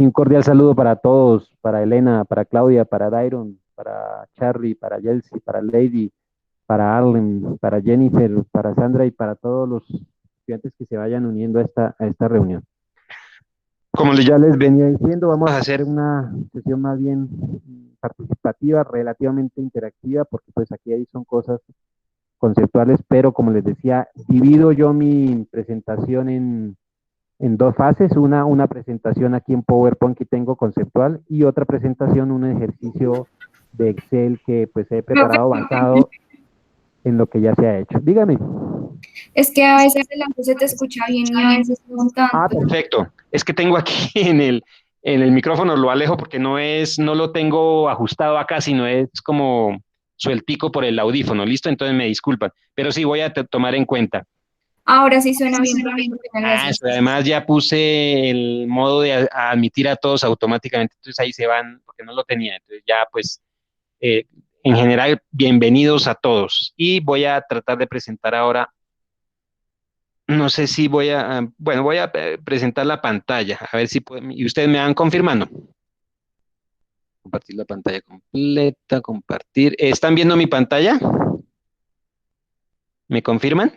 Un cordial saludo para todos, para Elena, para Claudia, para Dairon, para Charlie, para Yelsi, para Lady, para Arlen, para Jennifer, para Sandra y para todos los estudiantes que se vayan uniendo a esta reunión. Como ya les venía diciendo, vamos a hacer una sesión más bien participativa, relativamente interactiva, porque pues aquí ahí son cosas conceptuales, pero como les decía, divido yo mi presentación en dos fases, una presentación aquí en PowerPoint que tengo conceptual y otra presentación, un ejercicio de Excel que pues he Profe, preparado basado en lo que ya se ha hecho. Dígame. es que a veces el audio se te escucha bien y a veces no tanto. Perfecto. Es que tengo aquí en el micrófono, lo alejo porque no lo tengo ajustado acá, sino es como sueltico por el audífono, ¿listo? Entonces me disculpan, pero sí voy a tomar en cuenta. Ahora sí suena bien, profe, muchas gracias. Además ya puse el modo de admitir a todos automáticamente, entonces ahí se van, porque no lo tenía, entonces ya pues eh, en general, bienvenidos a todos. Y voy a tratar de presentar ahora, no sé si bueno, voy a presentar la pantalla, a ver si pueden, y ustedes me van confirmando. Compartir la pantalla completa, compartir. ¿Están viendo mi pantalla? ¿Me confirman?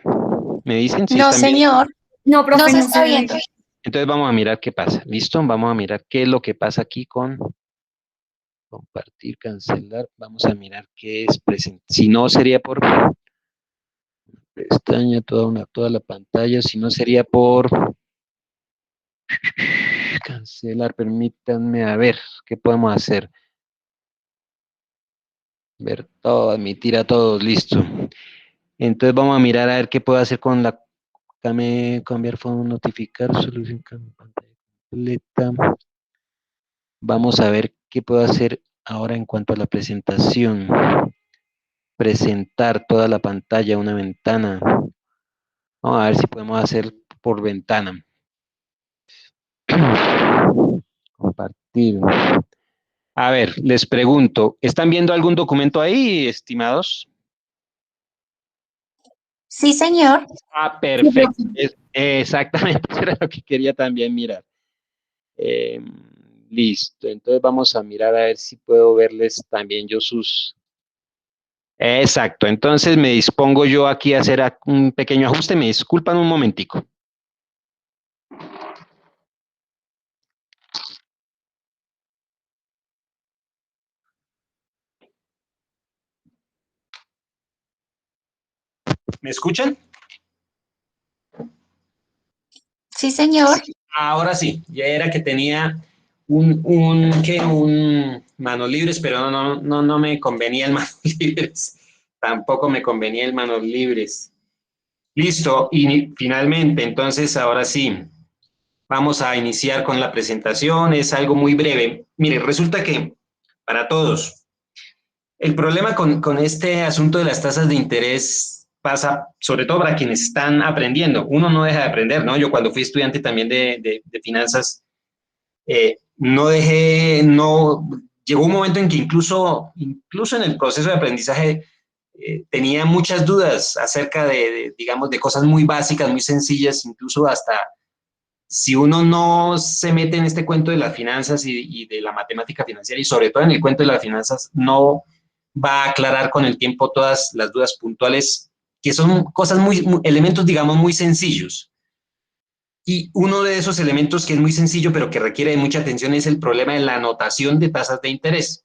¿Me dicen si No, están viendo? señor, No, no profe, se no se está ve. viendo. Entonces vamos a mirar qué pasa. ¿Listo? Vamos a mirar qué es lo que pasa aquí con compartir, cancelar. Vamos a mirar qué es presente. Si no, sería por pestaña, toda la pantalla. Si no, sería por cancelar. Permítanme a ver qué podemos hacer. Ver todo, admitir a todos. Listo. Entonces vamos a mirar a ver qué puedo hacer con la cambiar fondo, notificar, solución, pantalla completa. Vamos a ver qué puedo hacer ahora en cuanto a la presentación. Presentar toda la pantalla, una ventana. Vamos a ver si podemos hacer por ventana. Compartir. A ver, les pregunto, ¿están viendo algún documento ahí, estimados? Sí, señor. Perfecto. Exactamente, eso era lo que quería también mirar. Listo, entonces vamos a mirar a ver si puedo verles también yo sus... Exacto, entonces me dispongo yo aquí a hacer un pequeño ajuste, me disculpan un momentico. ¿Me escuchan? Sí, señor. Ahora sí, ya era que tenía un manos libres, pero no me convenía el manos libres. Tampoco me convenía el manos libres. Listo, y finalmente, entonces ahora sí, vamos a iniciar con la presentación. Es algo muy breve. Mire, resulta que para todos, el problema con este asunto de las tasas de interés pasa, sobre todo para quienes están aprendiendo. Uno no deja de aprender, ¿no? Yo cuando fui estudiante también de finanzas, llegó un momento en que incluso en el proceso de aprendizaje tenía muchas dudas acerca digamos, de cosas muy básicas, muy sencillas, incluso hasta si uno no se mete en este cuento de las finanzas y de la matemática financiera, y sobre todo en el cuento de las finanzas, no va a aclarar con el tiempo todas las dudas puntuales, que son cosas elementos, digamos, muy sencillos. Y uno de esos elementos que es muy sencillo, pero que requiere de mucha atención, es el problema de la anotación de tasas de interés.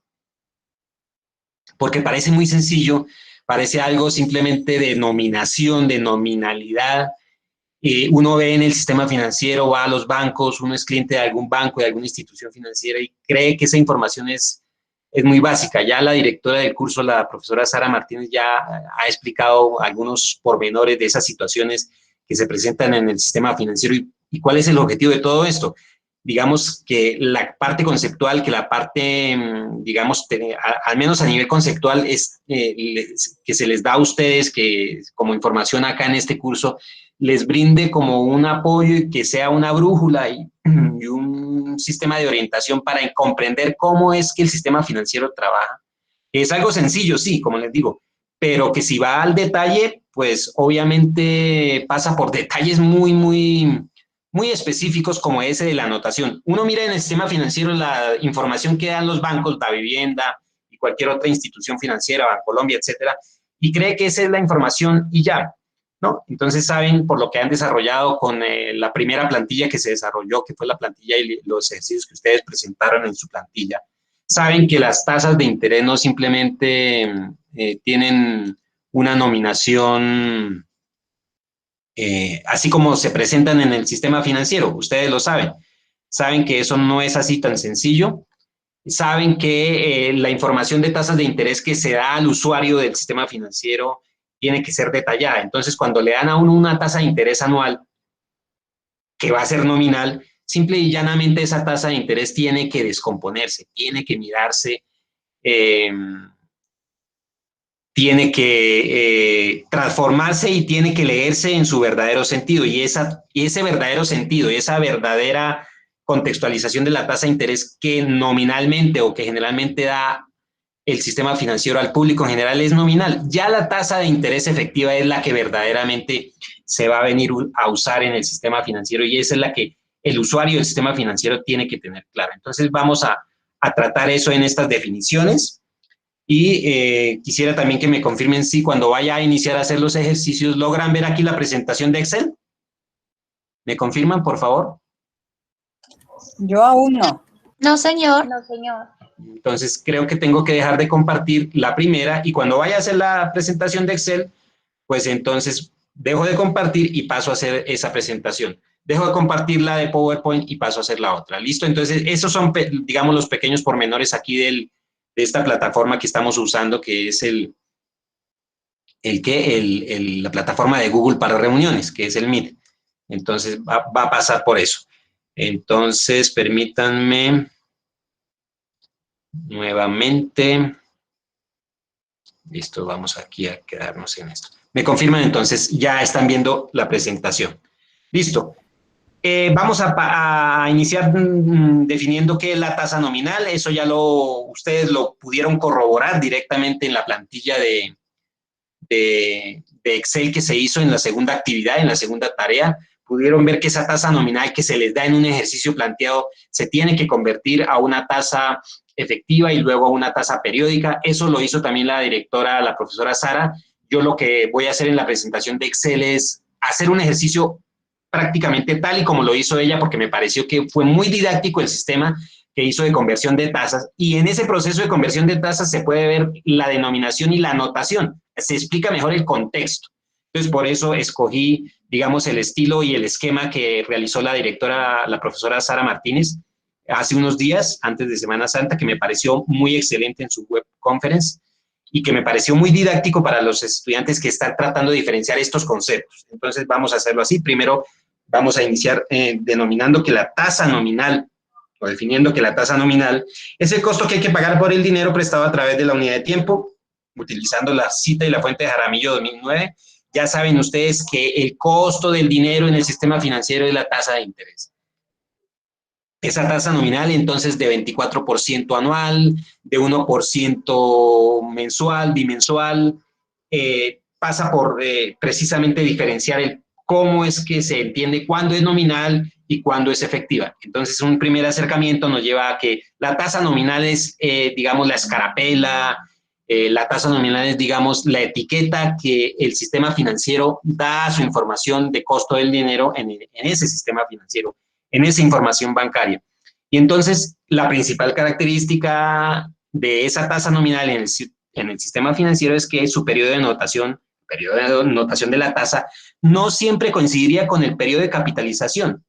Porque parece muy sencillo, parece algo simplemente de nominación, de nominalidad. Uno ve en el sistema financiero, va a los bancos, uno es cliente de algún banco, de alguna institución financiera y cree que esa información es muy básica. Ya la directora del curso, la profesora Sara Martínez, ya ha explicado algunos pormenores de esas situaciones que se presentan en el sistema financiero y cuál es el objetivo de todo esto. Digamos que la parte conceptual, que la parte, digamos, al menos a nivel conceptual, es que se les da a ustedes que como información acá en este curso, les brinde como un apoyo y que sea una brújula y un sistema de orientación para comprender cómo es que el sistema financiero trabaja. Es algo sencillo, sí, como les digo, pero que si va al detalle, pues obviamente pasa por detalles muy muy específicos como ese de la anotación. Uno mira en el sistema financiero la información que dan los bancos, la vivienda y cualquier otra institución financiera, Bancolombia, etcétera, y cree que esa es la información y ya, ¿no? Entonces saben por lo que han desarrollado con la primera plantilla que se desarrolló, que fue la plantilla y los ejercicios que ustedes presentaron en su plantilla. Saben que las tasas de interés no simplemente tienen una nominación así como se presentan en el sistema financiero, ustedes lo saben. Saben que eso no es así tan sencillo. Saben que la información de tasas de interés que se da al usuario del sistema financiero tiene que ser detallada. Entonces, cuando le dan a uno una tasa de interés anual, que va a ser nominal, simple y llanamente esa tasa de interés tiene que descomponerse, tiene que mirarse, tiene que transformarse y tiene que leerse en su verdadero sentido. Y ese verdadero sentido, esa verdadera contextualización de la tasa de interés que nominalmente o que generalmente da el sistema financiero al público en general es nominal. Ya la tasa de interés efectiva es la que verdaderamente se va a venir a usar en el sistema financiero y esa es la que el usuario del sistema financiero tiene que tener clara. Entonces vamos a tratar eso en estas definiciones y quisiera también que me confirmen si cuando vaya a iniciar a hacer los ejercicios logran ver aquí la presentación de Excel. ¿Me confirman, por favor? Yo aún no. No, señor. No, señor. Entonces, creo que tengo que dejar de compartir la primera y cuando vaya a hacer la presentación de Excel, pues entonces dejo de compartir y paso a hacer esa presentación. Dejo de compartir la de PowerPoint y paso a hacer la otra. ¿Listo? Entonces, esos son, digamos, los pequeños pormenores aquí de esta plataforma que estamos usando, que es la plataforma de Google para reuniones, que es el Meet. Entonces, va a pasar por eso. Entonces, permítanme nuevamente. Listo, vamos aquí a quedarnos en esto. Me confirman entonces, ya están viendo la presentación. Listo. Vamos a iniciar definiendo qué es la tasa nominal. Eso ya ustedes lo pudieron corroborar directamente en la plantilla de Excel que se hizo en la segunda actividad, en la segunda tarea. Pudieron ver que esa tasa nominal que se les da en un ejercicio planteado se tiene que convertir a una tasa efectiva y luego a una tasa periódica. Eso lo hizo también la directora, la profesora Sara. Yo lo que voy a hacer en la presentación de Excel es hacer un ejercicio prácticamente tal y como lo hizo ella, porque me pareció que fue muy didáctico el sistema que hizo de conversión de tasas, y en ese proceso de conversión de tasas se puede ver la denominación y la anotación, se explica mejor el contexto. Entonces, por eso escogí, digamos, el estilo y el esquema que realizó la directora, la profesora Sara Martínez, hace unos días, antes de Semana Santa, que me pareció muy excelente en su web conference, y que me pareció muy didáctico para los estudiantes que están tratando de diferenciar estos conceptos. Entonces, vamos a hacerlo así. Primero, vamos a iniciar denominando que la tasa nominal, o definiendo que la tasa nominal es el costo que hay que pagar por el dinero prestado a través de la unidad de tiempo, utilizando la cita y la fuente de Jaramillo 2009. Ya saben ustedes que el costo del dinero en el sistema financiero es la tasa de interés. Esa tasa nominal, entonces, de 24% anual, de 1% mensual, bimensual, pasa por precisamente diferenciar cómo es que se entiende cuándo es nominal y cuándo es efectiva. Entonces, un primer acercamiento nos lleva a que la tasa nominal es, digamos, la escarapela, la tasa nominal es, digamos, la etiqueta que el sistema financiero da a su información de costo del dinero en ese sistema financiero, en esa información bancaria. Y entonces, la principal característica de esa tasa nominal en el sistema financiero es que su periodo de notación de la tasa no siempre coincidiría con el periodo de capitalización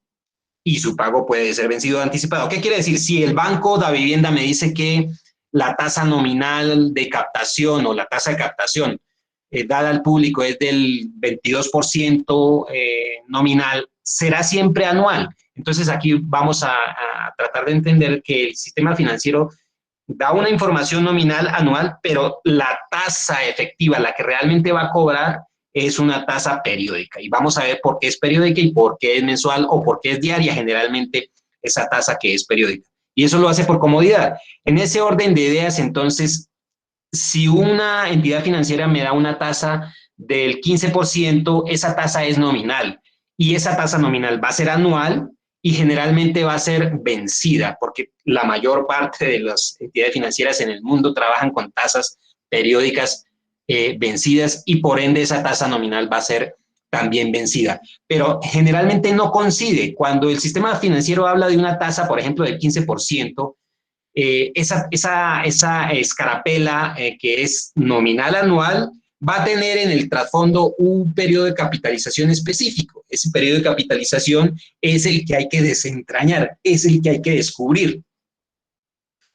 y su pago puede ser vencido anticipado. ¿Qué quiere decir? Si el Banco de Vivienda me dice que la tasa nominal de captación o la tasa de captación dada al público es del 22% nominal, será siempre anual. Entonces, aquí vamos a tratar de entender que el sistema financiero da una información nominal anual, pero la tasa efectiva, la que realmente va a cobrar, es una tasa periódica. Y vamos a ver por qué es periódica y por qué es mensual o por qué es diaria, generalmente, esa tasa que es periódica. Y eso lo hace por comodidad. En ese orden de ideas, entonces, si una entidad financiera me da una tasa del 15%, esa tasa es nominal. y esa tasa nominal va a ser anual y generalmente va a ser vencida, porque la mayor parte de las entidades financieras en el mundo trabajan con tasas periódicas vencidas y por ende esa tasa nominal va a ser también vencida. Pero generalmente no coincide. Cuando el sistema financiero habla de una tasa, por ejemplo, del 15%, esa escarapela que es nominal anual va a tener en el trasfondo un periodo de capitalización específico. Ese periodo de capitalización es el que hay que desentrañar, es el que hay que descubrir.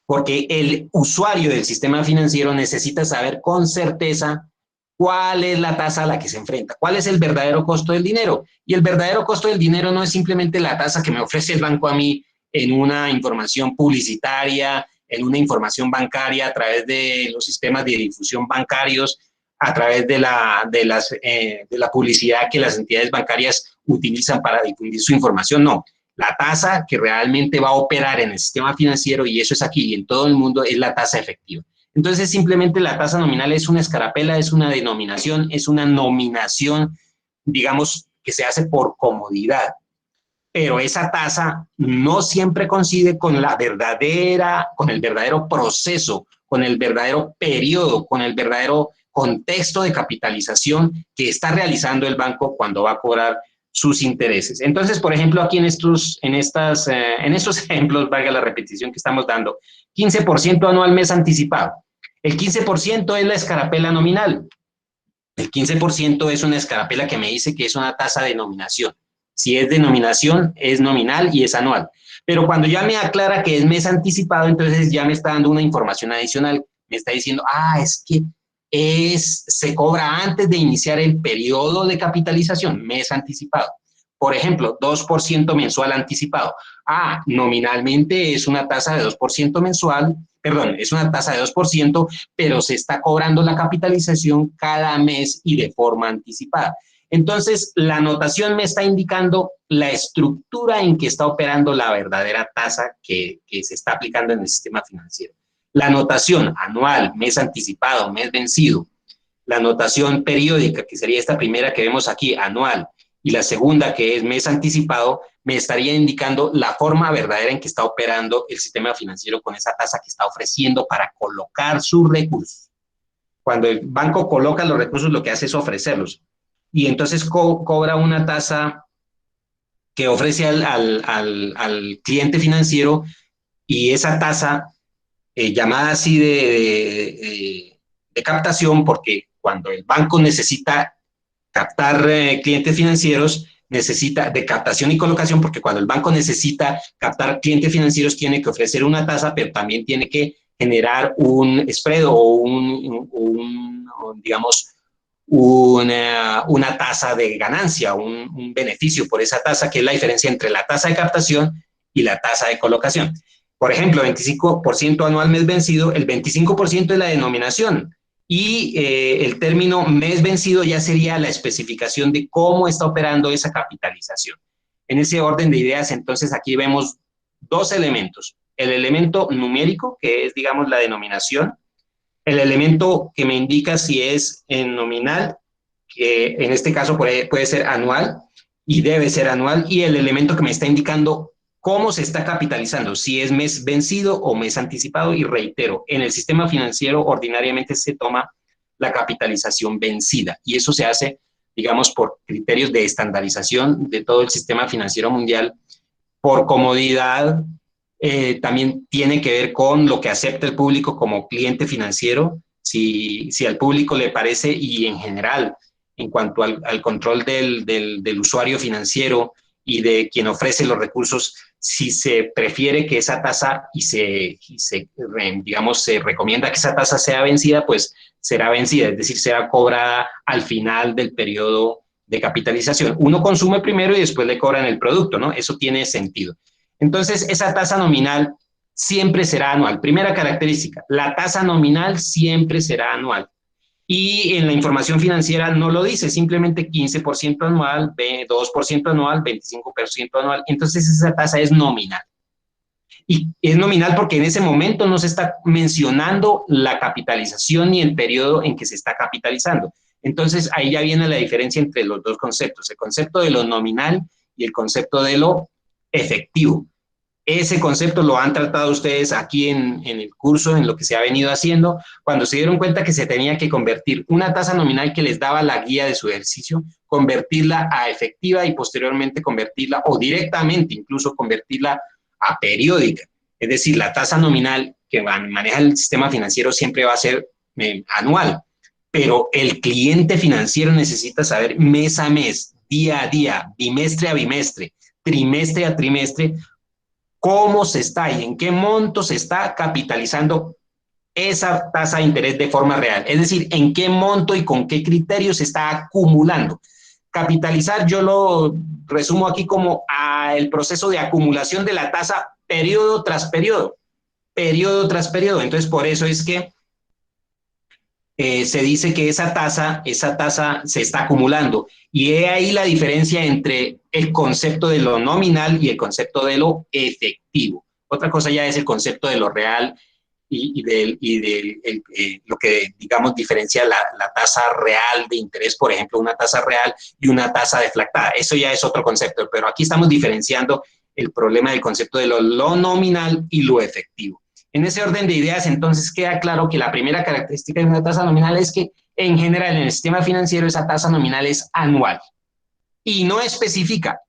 Porque el usuario del sistema financiero necesita saber con certeza cuál es la tasa a la que se enfrenta, cuál es el verdadero costo del dinero. Y el verdadero costo del dinero no es simplemente la tasa que me ofrece el banco a mí en una información publicitaria, en una información bancaria a través de los sistemas de difusión bancarios, a través de la publicidad que las entidades bancarias utilizan para difundir su información. No, la tasa que realmente va a operar en el sistema financiero, y eso es aquí y en todo el mundo, es la tasa efectiva. Entonces, simplemente la tasa nominal es una escarapela, es una denominación, es una nominación, digamos, que se hace por comodidad. Pero esa tasa no siempre coincide con la verdadera, con el verdadero proceso, con el verdadero periodo, con el verdadero contexto de capitalización que está realizando el banco cuando va a cobrar sus intereses. Entonces, por ejemplo, aquí en estos ejemplos, valga la repetición que estamos dando, 15% anual mes anticipado. El 15% es la escarapela nominal. El 15% es una escarapela que me dice que es una tasa de nominación. Si es denominación, es nominal y es anual. Pero cuando ya me aclara que es mes anticipado, entonces ya me está dando una información adicional. Me está diciendo, es que se cobra antes de iniciar el periodo de capitalización, mes anticipado. Por ejemplo, 2% mensual anticipado. Nominalmente es una tasa de 2% mensual, perdón, es una tasa de 2%, pero se está cobrando la capitalización cada mes y de forma anticipada. Entonces, la anotación me está indicando la estructura en que está operando la verdadera tasa que se está aplicando en el sistema financiero. La anotación anual, mes anticipado, mes vencido. La anotación periódica, que sería esta primera que vemos aquí, anual, y la segunda, que es mes anticipado, me estaría indicando la forma verdadera en que está operando el sistema financiero con esa tasa que está ofreciendo para colocar sus recursos. Cuando el banco coloca los recursos, lo que hace es ofrecerlos. Y entonces cobra una tasa que ofrece al cliente financiero, y esa tasa, llamada así de captación, porque cuando el banco necesita captar clientes financieros, necesita de captación y colocación, porque cuando el banco necesita captar clientes financieros tiene que ofrecer una tasa, pero también tiene que generar un spread o digamos, una tasa de ganancia, un beneficio por esa tasa, que es la diferencia entre la tasa de captación y la tasa de colocación. Por ejemplo, 25% anual mes vencido, el 25% es la denominación, y el término mes vencido ya sería la especificación de cómo está operando esa capitalización. En ese orden de ideas, entonces, aquí vemos dos elementos. El elemento numérico, que es, digamos, la denominación. El elemento que me indica si es en nominal, que en este caso puede ser anual y debe ser anual. Y el elemento que me está indicando cómo se está capitalizando, si es mes vencido o mes anticipado. Y reitero, en el sistema financiero ordinariamente se toma la capitalización vencida, y eso se hace, digamos, por criterios de estandarización de todo el sistema financiero mundial, por comodidad. También tiene que ver con lo que acepta el público como cliente financiero, si al público le parece, y en general, en cuanto al control del usuario financiero y de quien ofrece los recursos, si se prefiere que esa tasa digamos, se recomienda que esa tasa sea vencida, pues será vencida, es decir, será cobrada al final del periodo de capitalización. Uno consume primero y después le cobran el producto, ¿no? Eso tiene sentido. Entonces, esa tasa nominal siempre será anual. Primera característica, la tasa nominal siempre será anual. Y en la información financiera no lo dice, simplemente 15% anual, 2% anual, 25% anual. Entonces, esa tasa es nominal. Y es nominal porque en ese momento no se está mencionando la capitalización ni el periodo en que se está capitalizando. Entonces, ahí ya viene la diferencia entre los dos conceptos, el concepto de lo nominal y el concepto de lo efectivo. Ese concepto lo han tratado ustedes aquí en el curso, en lo que se ha venido haciendo, cuando se dieron cuenta que se tenía que convertir una tasa nominal que les daba la guía de su ejercicio, convertirla a efectiva y posteriormente convertirla, o directamente incluso convertirla a periódica. Es decir, la tasa nominal que maneja el sistema financiero siempre va a ser anual, pero el cliente financiero necesita saber mes a mes, día a día, bimestre a bimestre, trimestre a trimestre, cómo se está y en qué monto se está capitalizando esa tasa de interés de forma real. Es decir, en qué monto y con qué criterios se está acumulando. Capitalizar yo lo resumo aquí como el proceso de acumulación de la tasa periodo tras periodo, periodo tras periodo. Entonces, por eso es que se dice que esa tasa se está acumulando. Y he ahí la diferencia entre el concepto de lo nominal y el concepto de lo efectivo. Otra cosa ya es el concepto de lo real y lo que, digamos, diferencia la tasa real de interés, por ejemplo, una tasa real y una tasa deflactada. Eso ya es otro concepto, pero aquí estamos diferenciando el problema del concepto de lo nominal y lo efectivo. En ese orden de ideas, entonces, queda claro que la primera característica de una tasa nominal es que, en general, en el sistema financiero, esa tasa nominal es anual. Y no especifica,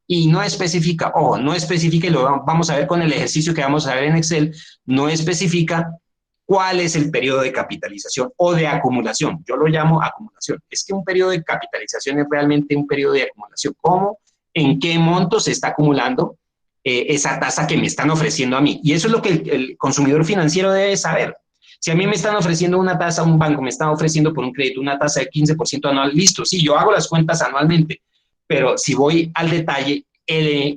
ojo, no especifica, y lo vamos a ver con el ejercicio que vamos a ver en Excel, no especifica cuál es el periodo de capitalización o de acumulación. Yo lo llamo acumulación. Es que un periodo de capitalización es realmente un periodo de acumulación. ¿Cómo? ¿En qué monto se está acumulando esa tasa que me están ofreciendo a mí? Y eso es lo que el consumidor financiero debe saber. Si a mí me están ofreciendo una tasa, un banco me está ofreciendo por un crédito una tasa de 15% anual, listo, sí, yo hago las cuentas anualmente, pero si voy al detalle,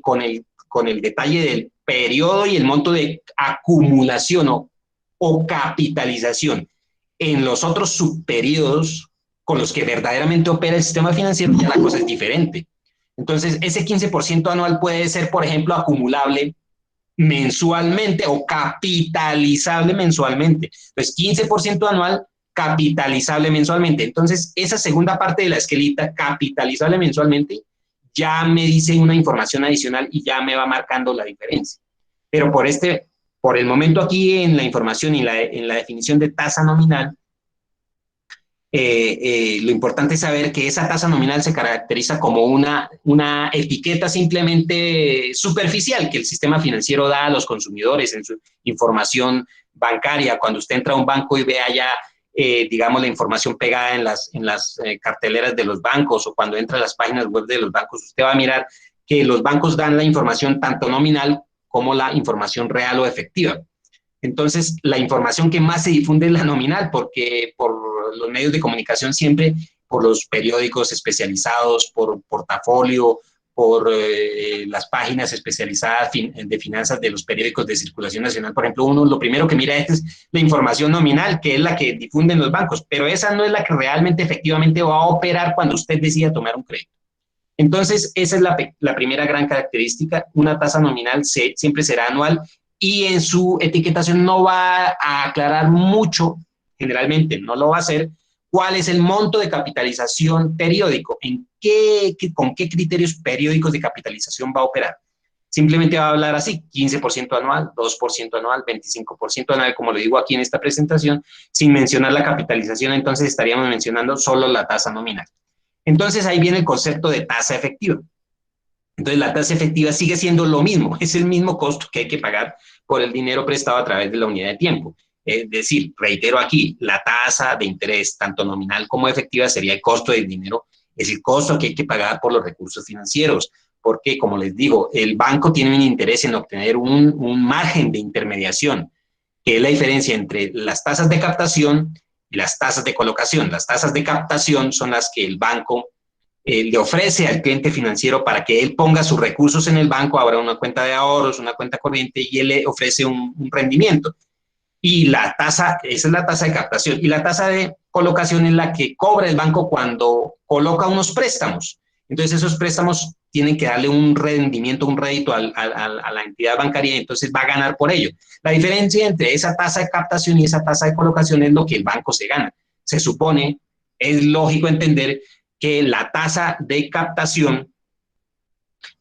con el detalle del periodo y el monto de acumulación o capitalización en los otros subperiodos con los que verdaderamente opera el sistema financiero, ya la cosa es diferente. Entonces, ese 15% anual puede ser, por ejemplo, acumulable mensualmente o capitalizable mensualmente. Entonces, 15% anual, capitalizable mensualmente. Entonces, esa segunda parte de la esquelita, capitalizable mensualmente, ya me dice una información adicional y ya me va marcando la diferencia. Pero por el momento aquí en la información y en la definición de tasa nominal, lo importante es saber que esa tasa nominal se caracteriza como una etiqueta simplemente superficial que el sistema financiero da a los consumidores en su información bancaria. Cuando usted entra a un banco y ve allá, digamos, la información pegada en las carteleras de los bancos, o cuando entra a las páginas web de los bancos, usted va a mirar que los bancos dan la información tanto nominal como la información real o efectiva. Entonces, la información que más se difunde es la nominal, porque por los medios de comunicación siempre, por los periódicos especializados, por portafolio, por las páginas especializadas de finanzas de los periódicos de circulación nacional, por ejemplo, uno lo primero que mira es la información nominal, que es la que difunden los bancos, pero esa no es la que realmente efectivamente va a operar cuando usted decida tomar un crédito. Entonces, esa es la primera gran característica. Una tasa nominal siempre será anual, y en su etiquetación no va a aclarar mucho, generalmente no lo va a hacer, cuál es el monto de capitalización periódico, con qué criterios periódicos de capitalización va a operar. Simplemente va a hablar así, 15% anual, 2% anual, 25% anual, como lo digo aquí en esta presentación, sin mencionar la capitalización. Entonces estaríamos mencionando solo la tasa nominal. Entonces ahí viene el concepto de tasa efectiva. Entonces, la tasa efectiva sigue siendo lo mismo, es el mismo costo que hay que pagar por el dinero prestado a través de la unidad de tiempo. Es decir, reitero aquí, la tasa de interés, tanto nominal como efectiva, sería el costo del dinero, es el costo que hay que pagar por los recursos financieros, porque, como les digo, el banco tiene un interés en obtener un margen de intermediación, que es la diferencia entre las tasas de captación y las tasas de colocación. Las tasas de captación son las que el banco le ofrece al cliente financiero para que él ponga sus recursos en el banco, abra una cuenta de ahorros, una cuenta corriente, y él le ofrece un rendimiento. Y la tasa, esa es la tasa de captación. Y la tasa de colocación es la que cobra el banco cuando coloca unos préstamos. Entonces, esos préstamos tienen que darle un rendimiento, un rédito a la entidad bancaria, y entonces va a ganar por ello. La diferencia entre esa tasa de captación y esa tasa de colocación es lo que el banco se gana. Se supone es lógico entender que la tasa de captación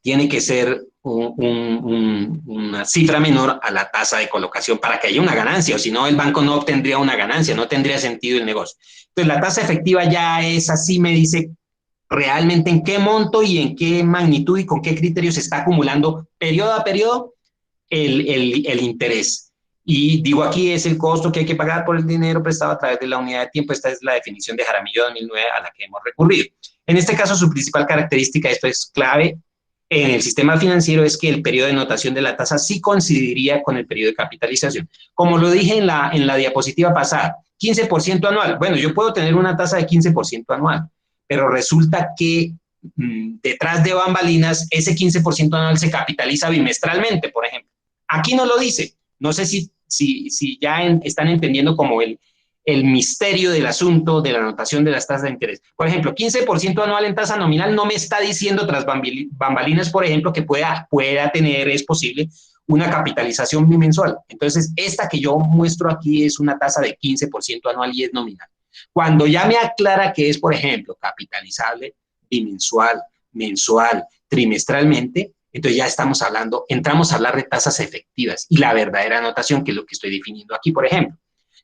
tiene que ser una cifra menor a la tasa de colocación para que haya una ganancia, o si no el banco no obtendría una ganancia, no tendría sentido el negocio. Entonces la tasa efectiva ya es así, me dice realmente en qué monto y en qué magnitud y con qué criterios se está acumulando periodo a periodo el interés. Y digo aquí es el costo que hay que pagar por el dinero prestado a través de la unidad de tiempo. Esta es la definición de Jaramillo 2009 a la que hemos recurrido. En este caso, su principal característica, esto es clave, en el sistema financiero es que el periodo de notación de la tasa sí coincidiría con el periodo de capitalización. Como lo dije en la diapositiva pasada, 15% anual. Bueno, yo puedo tener una tasa de 15% anual, pero resulta que detrás de bambalinas ese 15% anual se capitaliza bimestralmente, por ejemplo. Aquí no lo dice. No sé si ya están entendiendo como el misterio del asunto de la anotación de las tasas de interés. Por ejemplo, 15% anual en tasa nominal no me está diciendo tras bambalinas, por ejemplo, que pueda tener, es posible, una capitalización bimensual. Entonces, esta que yo muestro aquí es una tasa de 15% anual y es nominal. Cuando ya me aclara que es, por ejemplo, capitalizable bimensual, mensual, trimestralmente, entonces ya entramos a hablar de tasas efectivas y la verdadera anotación, que es lo que estoy definiendo aquí, por ejemplo.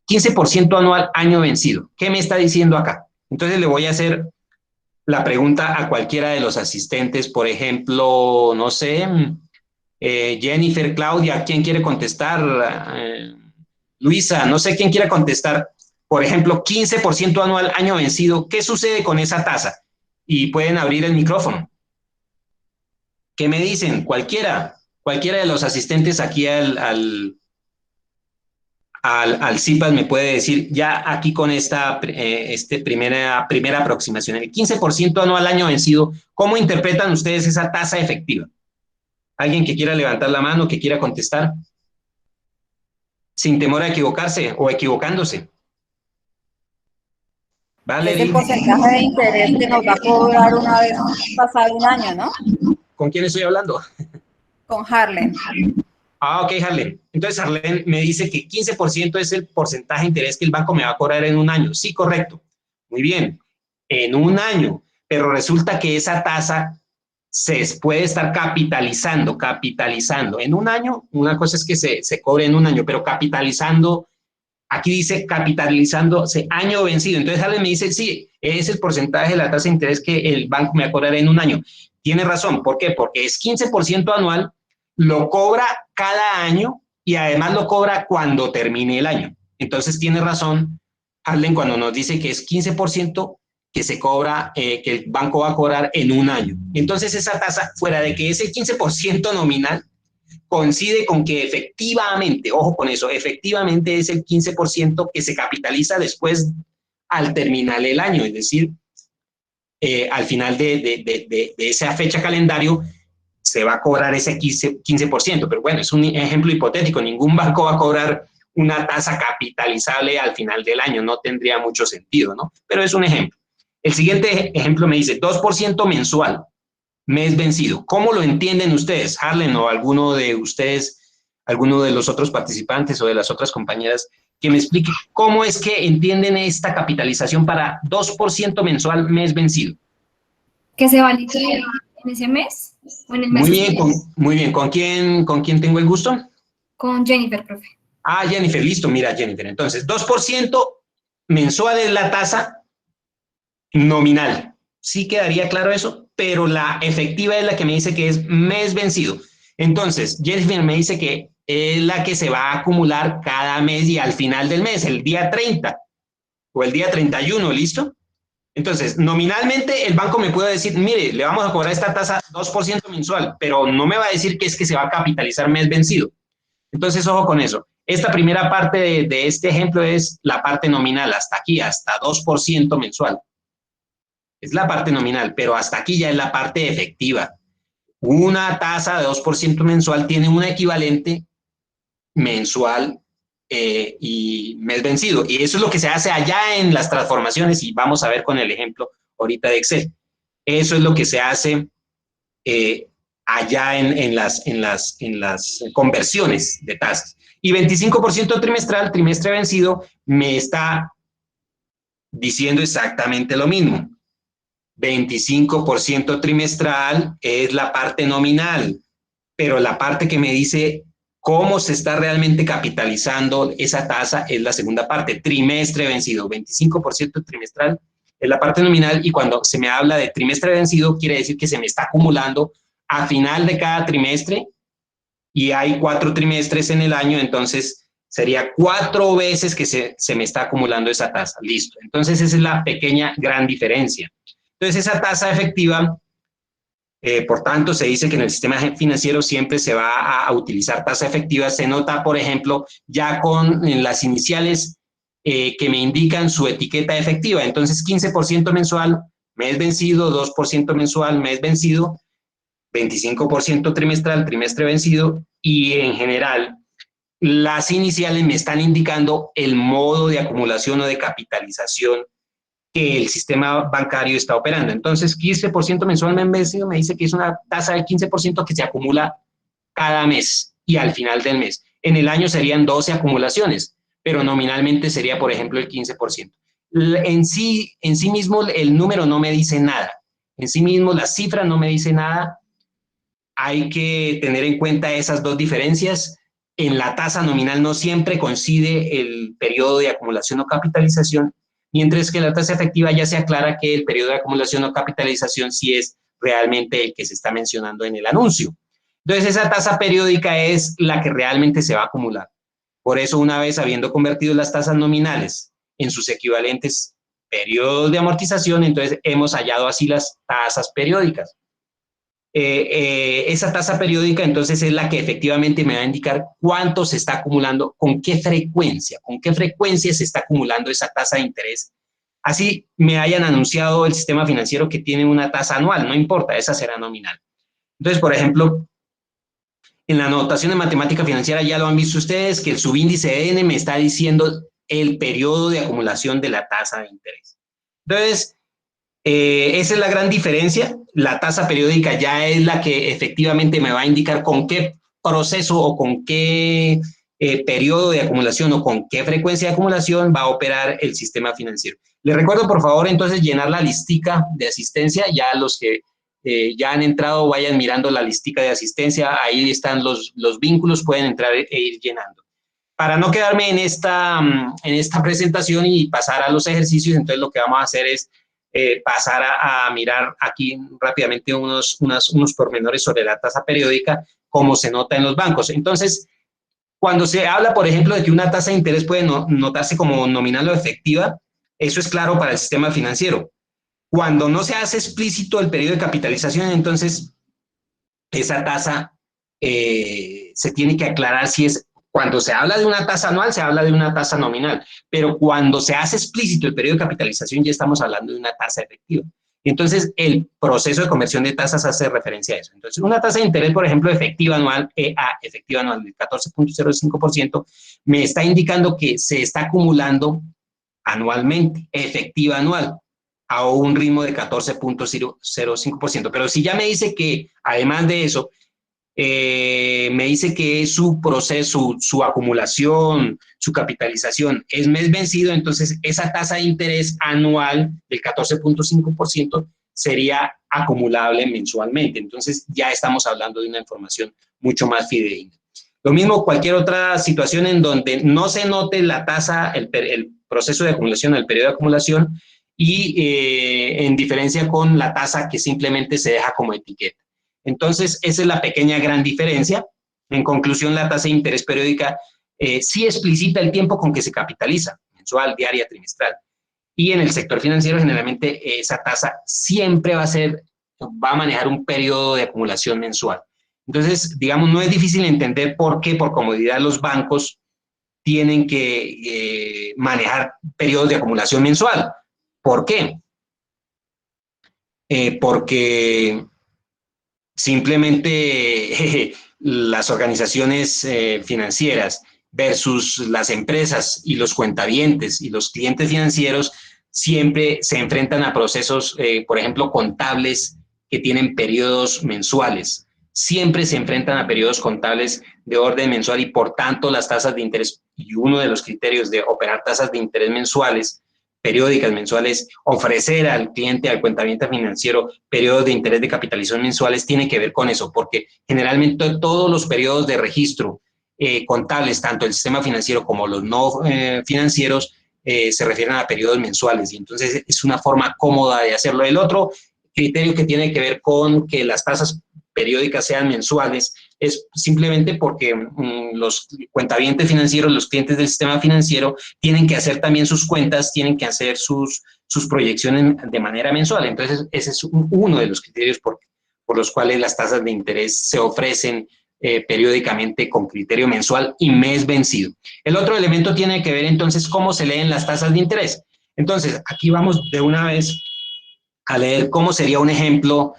15% anual, año vencido. ¿Qué me está diciendo acá? Entonces le voy a hacer la pregunta a cualquiera de los asistentes, por ejemplo, no sé, Jennifer, Claudia, ¿quién quiere contestar? Luisa, no sé quién quiere contestar. Por ejemplo, 15% anual, año vencido. ¿Qué sucede con esa tasa? Y pueden abrir el micrófono. ¿Qué me dicen? Cualquiera de los asistentes aquí al CIPAS me puede decir, ya aquí con esta primera aproximación, el 15% anual año vencido, ¿cómo interpretan ustedes esa tasa efectiva? ¿Alguien que quiera levantar la mano, que quiera contestar? Sin temor a equivocarse o equivocándose. Es el porcentaje de interés que nos va a cobrar una vez pasado un año, ¿no? ¿Con quién estoy hablando? Con Harlem. Ah, ok, Harlem. Entonces, Harlem me dice que 15% es el porcentaje de interés que el banco me va a cobrar en un año. Sí, correcto. Muy bien. En un año. Pero resulta que esa tasa se puede estar capitalizando. En un año, una cosa es que se cobre en un año, pero capitalizando, aquí dice capitalizándose año vencido. Entonces, Harlem me dice, sí, es el porcentaje de la tasa de interés que el banco me va a cobrar en un año. Tiene razón. ¿Por qué? Porque es 15% anual, lo cobra cada año y además lo cobra cuando termine el año. Entonces tiene razón Harlem cuando nos dice que es 15% que se cobra, que el banco va a cobrar en un año. Entonces esa tasa, fuera de que ese 15% nominal, coincide con que efectivamente, ojo con eso, efectivamente es el 15% que se capitaliza después al terminar el año, es decir, al final de esa fecha calendario, se va a cobrar ese 15%, pero bueno, es un ejemplo hipotético, ningún banco va a cobrar una tasa capitalizable al final del año, no tendría mucho sentido, ¿no? Pero es un ejemplo. El siguiente ejemplo me dice 2% mensual, mes vencido. ¿Cómo lo entienden ustedes, Harlem, o alguno de ustedes, alguno de los otros participantes o de las otras compañeras, que me explique cómo es que entienden esta capitalización para 2% mensual, mes vencido? Que se va a liquidar en ese mes o en el mes. Muy bien. ¿Con quién tengo el gusto? Con Jennifer, profe. Ah, Jennifer, listo. Mira, Jennifer. Entonces, 2% mensual es la tasa nominal. Sí quedaría claro eso, pero la efectiva es la que me dice que es mes vencido. Entonces, Jennifer me dice que es la que se va a acumular cada mes y al final del mes, el día 30 o el día 31, ¿listo? Entonces, nominalmente el banco me puede decir, mire, le vamos a cobrar esta tasa 2% mensual, pero no me va a decir que es que se va a capitalizar mes vencido. Entonces, ojo con eso. Esta primera parte de este ejemplo es la parte nominal, hasta aquí, hasta 2% mensual. Es la parte nominal, pero hasta aquí ya es la parte efectiva. Una tasa de 2% mensual tiene un equivalente mensual y mes vencido. Y eso es lo que se hace allá en las transformaciones y vamos a ver con el ejemplo ahorita de Excel. Eso es lo que se hace allá en las conversiones de tasas. Y 25% trimestral, trimestre vencido, me está diciendo exactamente lo mismo. 25% trimestral es la parte nominal, pero la parte que me dice cómo se está realmente capitalizando esa tasa es la segunda parte, trimestre vencido. 25% trimestral es la parte nominal, y cuando se me habla de trimestre vencido quiere decir que se me está acumulando a final de cada trimestre, y hay 4 trimestres en el año, entonces sería 4 veces que se me está acumulando esa tasa. Listo. Entonces esa es la pequeña gran diferencia. Entonces esa tasa efectiva, por tanto, se dice que en el sistema financiero siempre se va a utilizar tasa efectiva. Se nota, por ejemplo, ya con las iniciales que me indican su etiqueta efectiva. Entonces 15% mensual, mes vencido, 2% mensual, mes vencido, 25% trimestral, trimestre vencido, y en general las iniciales me están indicando el modo de acumulación o de capitalización que el sistema bancario está operando. Entonces, 15% mensual mes vencido me dice que es una tasa del 15% que se acumula cada mes y al final del mes. En el año serían 12 acumulaciones, pero nominalmente sería, por ejemplo, el 15%. En sí mismo el número no me dice nada. En sí mismo la cifra no me dice nada. Hay que tener en cuenta esas dos diferencias. En la tasa nominal no siempre coincide el periodo de acumulación o capitalización, mientras que en la tasa efectiva ya se aclara que el periodo de acumulación o capitalización sí es realmente el que se está mencionando en el anuncio. Entonces esa tasa periódica es la que realmente se va a acumular. Por eso, una vez habiendo convertido las tasas nominales en sus equivalentes periodos de amortización, entonces hemos hallado así las tasas periódicas. Esa tasa periódica entonces es la que efectivamente me va a indicar cuánto se está acumulando, con qué frecuencia se está acumulando esa tasa de interés. Así me hayan anunciado el sistema financiero que tiene una tasa anual, no importa, esa será nominal. Entonces, por ejemplo, en la notación de matemática financiera ya lo han visto ustedes, que el subíndice N me está diciendo el periodo de acumulación de la tasa de interés. Entonces, esa es la gran diferencia. La tasa periódica ya es la que efectivamente me va a indicar con qué proceso o con qué periodo de acumulación o con qué frecuencia de acumulación va a operar el sistema financiero. Les recuerdo, por favor, entonces llenar la listica de asistencia. Ya los que ya han entrado, vayan mirando la listica de asistencia. Ahí están los vínculos, pueden entrar e ir llenando. Para no quedarme en esta presentación y pasar a los ejercicios, entonces lo que vamos a hacer es pasar a mirar aquí rápidamente unos pormenores sobre la tasa periódica, como se nota en los bancos. Entonces, cuando se habla, por ejemplo, de que una tasa de interés puede notarse como nominal o efectiva, eso es claro para el sistema financiero. Cuando no se hace explícito el periodo de capitalización, entonces esa tasa se tiene que aclarar si es. Cuando se habla de una tasa anual, se habla de una tasa nominal, pero cuando se hace explícito el periodo de capitalización, ya estamos hablando de una tasa efectiva. Entonces, el proceso de conversión de tasas hace referencia a eso. Entonces, una tasa de interés, por ejemplo, efectiva anual, EA, efectiva anual del 14.05%, me está indicando que se está acumulando anualmente, efectiva anual, a un ritmo de 14.05%. Pero si ya me dice que, además de eso, me dice que su proceso, su acumulación, su capitalización es mes vencido, entonces esa tasa de interés anual del 14.5% sería acumulable mensualmente. Entonces ya estamos hablando de una información mucho más fidedigna. Lo mismo cualquier otra situación en donde no se note la tasa, el proceso de acumulación, el periodo de acumulación, y en diferencia con la tasa que simplemente se deja como etiqueta. Entonces, esa es la pequeña gran diferencia. En conclusión, la tasa de interés periódica sí explicita el tiempo con que se capitaliza, mensual, diaria, trimestral. Y en el sector financiero, generalmente, esa tasa siempre va a manejar un periodo de acumulación mensual. Entonces, digamos, no es difícil entender por qué, por comodidad, los bancos tienen que manejar periodos de acumulación mensual. ¿Por qué? Porque simplemente las organizaciones financieras versus las empresas y los cuentavientes y los clientes financieros siempre se enfrentan a procesos, por ejemplo, contables que tienen periodos mensuales. Siempre se enfrentan a periodos contables de orden mensual y por tanto las tasas de interés, y uno de los criterios de operar tasas de interés mensuales periódicas mensuales, ofrecer al cliente, al cuentaviente financiero, periodos de interés de capitalización mensuales, tiene que ver con eso, porque generalmente todos los periodos de registro contables, tanto el sistema financiero como los no financieros, se refieren a periodos mensuales, y entonces es una forma cómoda de hacerlo. El otro criterio que tiene que ver con que las tasas periódicas sean mensuales es simplemente porque los cuentavientes financieros, los clientes del sistema financiero, tienen que hacer también sus cuentas, tienen que hacer sus proyecciones de manera mensual. Entonces, ese es uno de los criterios por los cuales las tasas de interés se ofrecen periódicamente con criterio mensual y mes vencido. El otro elemento tiene que ver entonces cómo se leen las tasas de interés. Entonces, aquí vamos de una vez a leer cómo sería un ejemplo.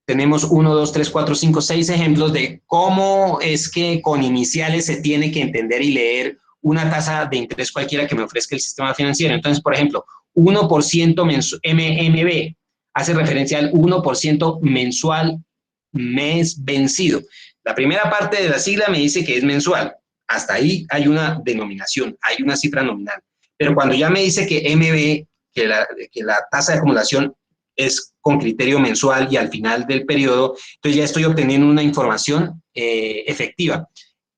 Tenemos 1, 2, 3, 4, 5, 6 ejemplos de cómo es que con iniciales se tiene que entender y leer una tasa de interés cualquiera que me ofrezca el sistema financiero. Entonces, por ejemplo, 1% MMB hace referencia al 1% mensual mes vencido. La primera parte de la sigla me dice que es mensual. Hasta ahí hay una denominación, hay una cifra nominal. Pero cuando ya me dice que MB, que la tasa de acumulación es con criterio mensual y al final del periodo, entonces ya estoy obteniendo una información efectiva.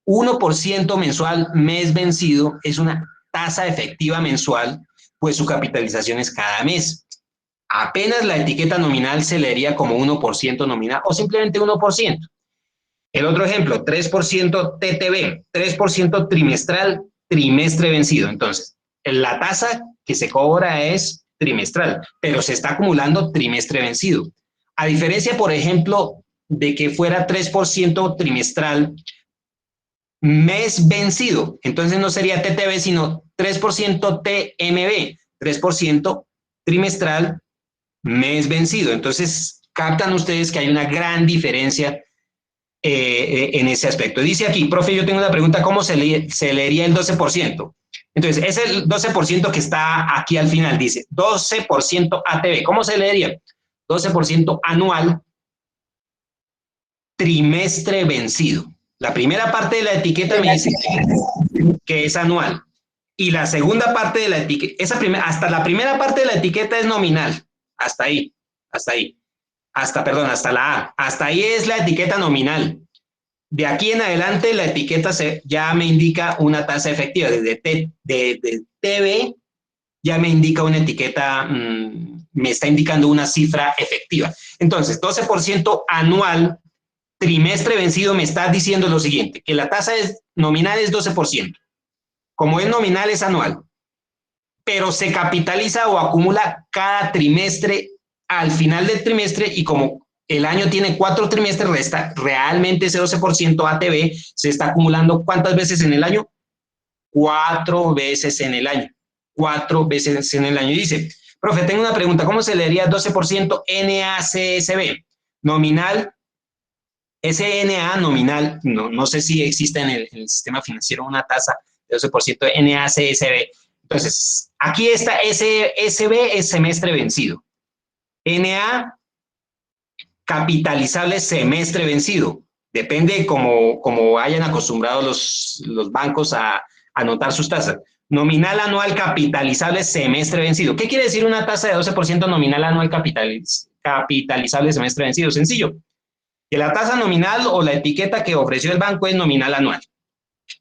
1% mensual mes vencido es una tasa efectiva mensual, pues su capitalización es cada mes. Apenas la etiqueta nominal se leería como 1% nominal o simplemente 1%. El otro ejemplo, 3% TTB, 3% trimestral, trimestre vencido. Entonces, la tasa que se cobra es trimestral, pero se está acumulando trimestre vencido. A diferencia, por ejemplo, de que fuera 3% trimestral, mes vencido. Entonces no sería TTB, sino 3% TMB, 3% trimestral, mes vencido. Entonces, captan ustedes que hay una gran diferencia en ese aspecto. Dice aquí, profe, yo tengo una pregunta, ¿cómo se leería el 12%? Entonces, es el 12% que está aquí al final, dice 12% ATB. ¿Cómo se leería? 12% anual, trimestre vencido. La primera parte de la etiqueta me dice que es anual. Y la segunda parte de la etiqueta, hasta la primera parte de la etiqueta es nominal. Hasta ahí, hasta ahí. Hasta la A. Hasta ahí es la etiqueta nominal. De aquí en adelante la etiqueta ya me indica una tasa efectiva. Desde TB ya me indica una etiqueta, me está indicando una cifra efectiva. Entonces, 12% anual, trimestre vencido, me está diciendo lo siguiente, que la tasa nominal es 12%. Como es nominal, es anual. Pero se capitaliza o acumula cada trimestre al final del trimestre, y como el año tiene 4 trimestres, resta realmente ese 12% ATB se está acumulando ¿cuántas veces en el año? 4 veces en el año. 4 veces en el año. Y dice, profe, tengo una pregunta, ¿cómo se leería 12% NACSB? Nominal, SNA nominal, no sé si existe en el sistema financiero una tasa de 12% NACSB. Entonces, aquí está SB es semestre vencido. NA, capitalizable semestre vencido. Depende como hayan acostumbrado los bancos a anotar sus tasas. Nominal anual capitalizable semestre vencido. ¿Qué quiere decir una tasa de 12% nominal anual capitalizable semestre vencido? Sencillo. Que la tasa nominal o la etiqueta que ofreció el banco es nominal anual.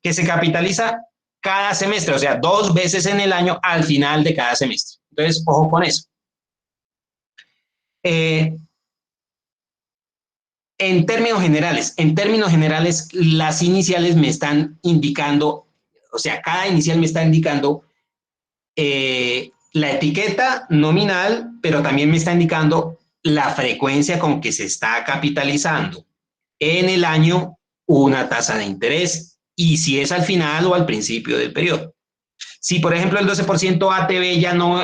Que se capitaliza cada semestre, o sea, 2 veces en el año al final de cada semestre. Entonces, ojo con eso. En términos generales, las iniciales me están indicando, o sea, cada inicial me está indicando la etiqueta nominal, pero también me está indicando la frecuencia con que se está capitalizando en el año una tasa de interés, y si es al final o al principio del periodo. Si, por ejemplo, el 12% ATB ya no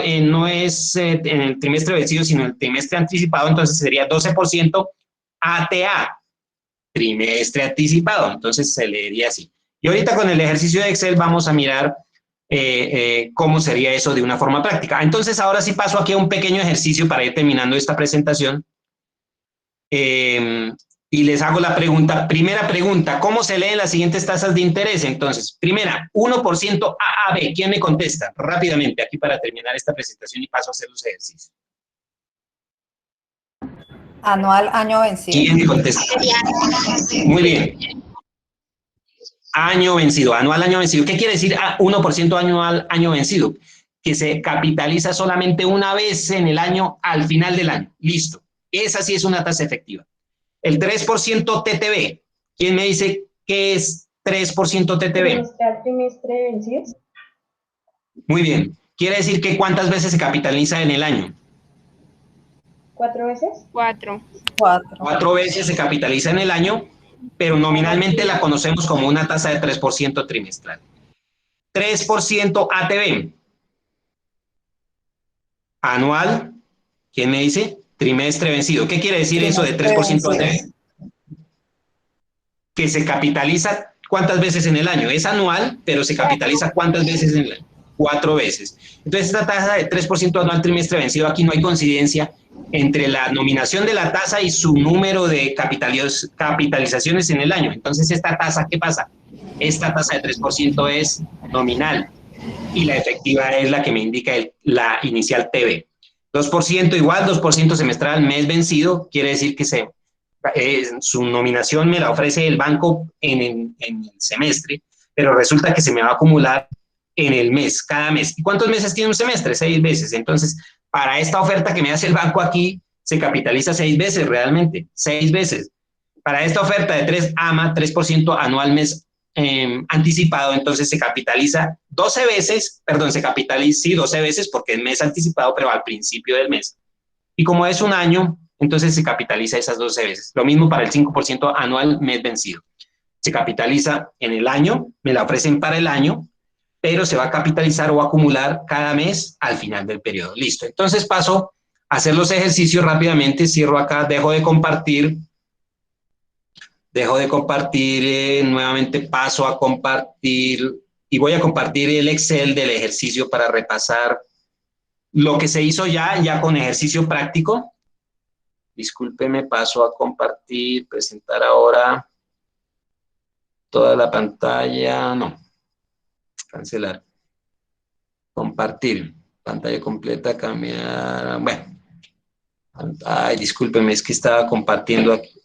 es en el trimestre vencido, sino el trimestre anticipado, entonces sería 12% ATA, trimestre anticipado. Entonces se leería así. Y ahorita con el ejercicio de Excel vamos a mirar cómo sería eso de una forma práctica. Entonces ahora sí paso aquí a un pequeño ejercicio para ir terminando esta presentación. Y les hago la pregunta, primera pregunta, ¿cómo se leen las siguientes tasas de interés? Entonces, primera, 1% AAB. ¿Quién me contesta? Rápidamente, aquí para terminar esta presentación y paso a hacer los ejercicios. Anual, año vencido. ¿Quién me contesta? Muy bien. Año vencido, anual, año vencido. ¿Qué quiere decir 1% anual, año vencido? Que se capitaliza solamente una vez en el año, al final del año. Listo. Esa sí es una tasa efectiva. El 3% TTB. ¿Quién me dice qué es 3% TTB? Trimestre vencido. Muy bien. Quiere decir que ¿cuántas veces se capitaliza en el año? 4 veces. 4. 4 veces se capitaliza en el año, pero nominalmente la conocemos como una tasa de 3% trimestral. 3% ATB. Anual. ¿Quién me dice? Trimestre vencido. ¿Qué quiere decir eso de 3% ATB? Que se capitaliza ¿cuántas veces en el año? Es anual, pero se capitaliza ¿cuántas veces en el año? 4 veces. Entonces, esta tasa de 3% anual trimestre vencido, aquí no hay coincidencia entre la nominación de la tasa y su número de capitalizaciones en el año. Entonces, esta tasa, ¿qué pasa? Esta tasa de 3% es nominal y la efectiva es la que me indica la inicial TB. 2% igual, 2% semestral, mes vencido, quiere decir que su nominación me la ofrece el banco en el semestre, pero resulta que se me va a acumular en el mes, cada mes. ¿Y cuántos meses tiene un semestre? 6 veces. Entonces, para esta oferta que me hace el banco aquí, se capitaliza 6 veces realmente, 6 veces. Para esta oferta de 3% anual mes anticipado, entonces se capitaliza 12 veces, perdón, se capitaliza, sí, 12 veces porque es mes anticipado, pero al principio del mes. Y como es un año, entonces se capitaliza esas 12 veces. Lo mismo para el 5% anual mes vencido. Se capitaliza en el año, me la ofrecen para el año, pero se va a capitalizar o acumular cada mes al final del periodo. Listo. Entonces paso a hacer los ejercicios rápidamente. Cierro acá, dejo de compartir. Nuevamente paso a compartir y voy a compartir el Excel del ejercicio para repasar lo que se hizo ya con ejercicio práctico. Discúlpeme, paso a compartir, presentar ahora toda la pantalla. No, cancelar. Compartir, pantalla completa, cambiar. Bueno, ay, discúlpeme, es que estaba compartiendo aquí.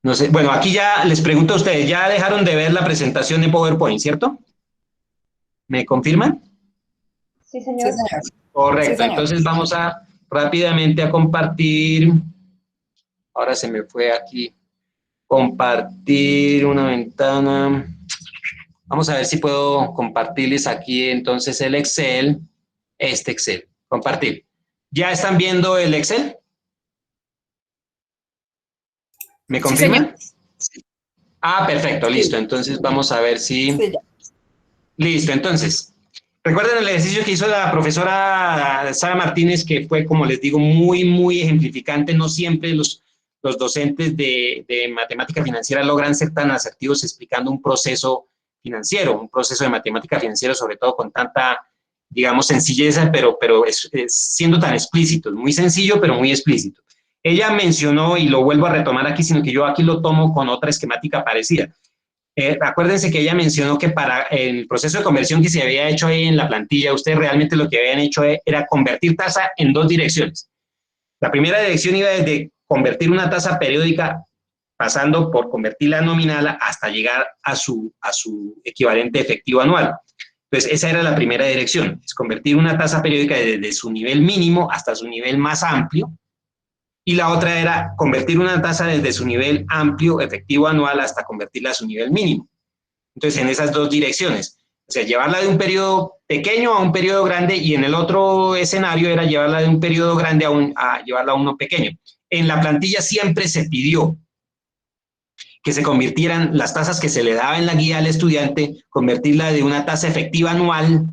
No sé, bueno, aquí ya les pregunto a ustedes, ¿ya dejaron de ver la presentación de PowerPoint, cierto? ¿Me confirman? Sí, señor. Sí, señor. Correcto, Sí, señor. entonces vamos a rápidamente a compartir. Ahora se me fue aquí. Compartir una ventana. Vamos a ver si puedo compartirles aquí entonces el Excel. Este Excel. Compartir. ¿Ya están viendo el Excel? ¿Me confirman? Sí, Perfecto, listo. Entonces vamos a ver si... Sí, ya. Listo, entonces. Recuerden el ejercicio que hizo la profesora Sara Martínez, que fue, como les digo, muy ejemplificante. No siempre los docentes de matemática financiera logran ser tan asertivos explicando un proceso financiero, un proceso de matemática financiera, sobre todo con tanta, digamos, sencillez, pero siendo tan explícito. Muy sencillo, pero muy explícito. Ella mencionó, y lo vuelvo a retomar aquí, sino que yo aquí lo tomo con otra esquemática parecida. Acuérdense que ella mencionó que para el proceso de conversión que se había hecho ahí en la plantilla, ustedes realmente lo que habían hecho era convertir tasa en 2 direcciones. La primera dirección iba desde convertir una tasa periódica, pasando por convertirla nominal hasta llegar a su equivalente efectivo anual. Entonces, esa era la primera dirección, es convertir una tasa periódica desde su nivel mínimo hasta su nivel más amplio. Y la otra era convertir una tasa desde su nivel amplio, efectivo anual, hasta convertirla a su nivel mínimo. Entonces, en esas 2 direcciones. O sea, llevarla de un periodo pequeño a un periodo grande, y en el otro escenario era llevarla de un periodo grande a llevarla a uno pequeño. En la plantilla siempre se pidió que se convirtieran las tasas que se le daba en la guía al estudiante, convertirla de una tasa efectiva anual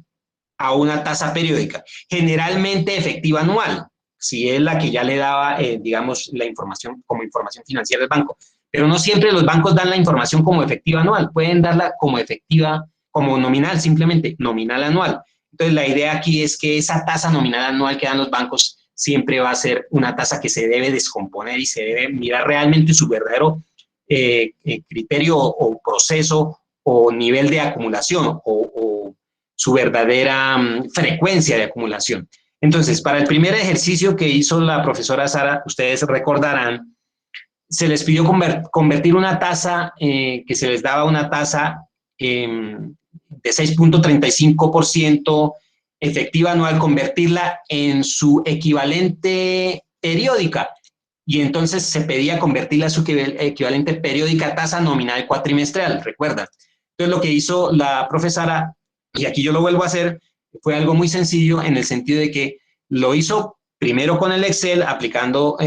a una tasa periódica. Generalmente efectiva anual, si es la que ya le daba, digamos, la información como información financiera del banco. Pero no siempre los bancos dan la información como efectiva anual, pueden darla como efectiva, como nominal, simplemente nominal anual. Entonces, la idea aquí es que esa tasa nominal anual que dan los bancos siempre va a ser una tasa que se debe descomponer y se debe mirar realmente su verdadero criterio o proceso o nivel de acumulación o su verdadera frecuencia de acumulación. Entonces, para el primer ejercicio que hizo la profesora Sara, ustedes recordarán, se les pidió convertir una tasa que se les daba una tasa de 6.35% efectiva anual, convertirla en su equivalente periódica. Y entonces se pedía convertirla a su equivalente periódica tasa nominal cuatrimestral, ¿recuerdan? Entonces lo que hizo la profesora, y aquí yo lo vuelvo a hacer, fue algo muy sencillo en el sentido de que lo hizo primero con el Excel, aplicando la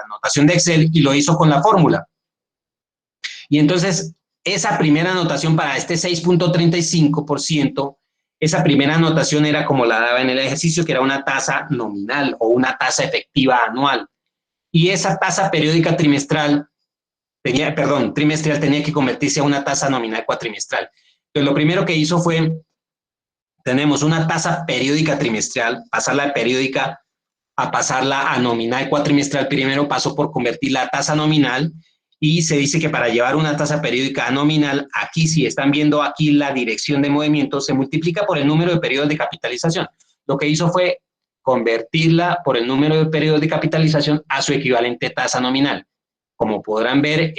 notación de Excel, y lo hizo con la fórmula. Y entonces esa primera anotación para este 6.35%, esa primera anotación era como la daba en el ejercicio, que era una tasa nominal o una tasa efectiva anual. Y esa tasa periódica trimestral, trimestral tenía que convertirse a una tasa nominal cuatrimestral. Entonces lo primero que hizo fue, tenemos una tasa periódica trimestral, pasarla de periódica a pasarla a nominal cuatrimestral. Primero pasó por convertir la tasa nominal, y se dice que para llevar una tasa periódica a nominal, aquí si están viendo aquí la dirección de movimiento, se multiplica por el número de periodos de capitalización. Lo que hizo fue convertirla por el número de periodos de capitalización a su equivalente tasa nominal. Como podrán ver,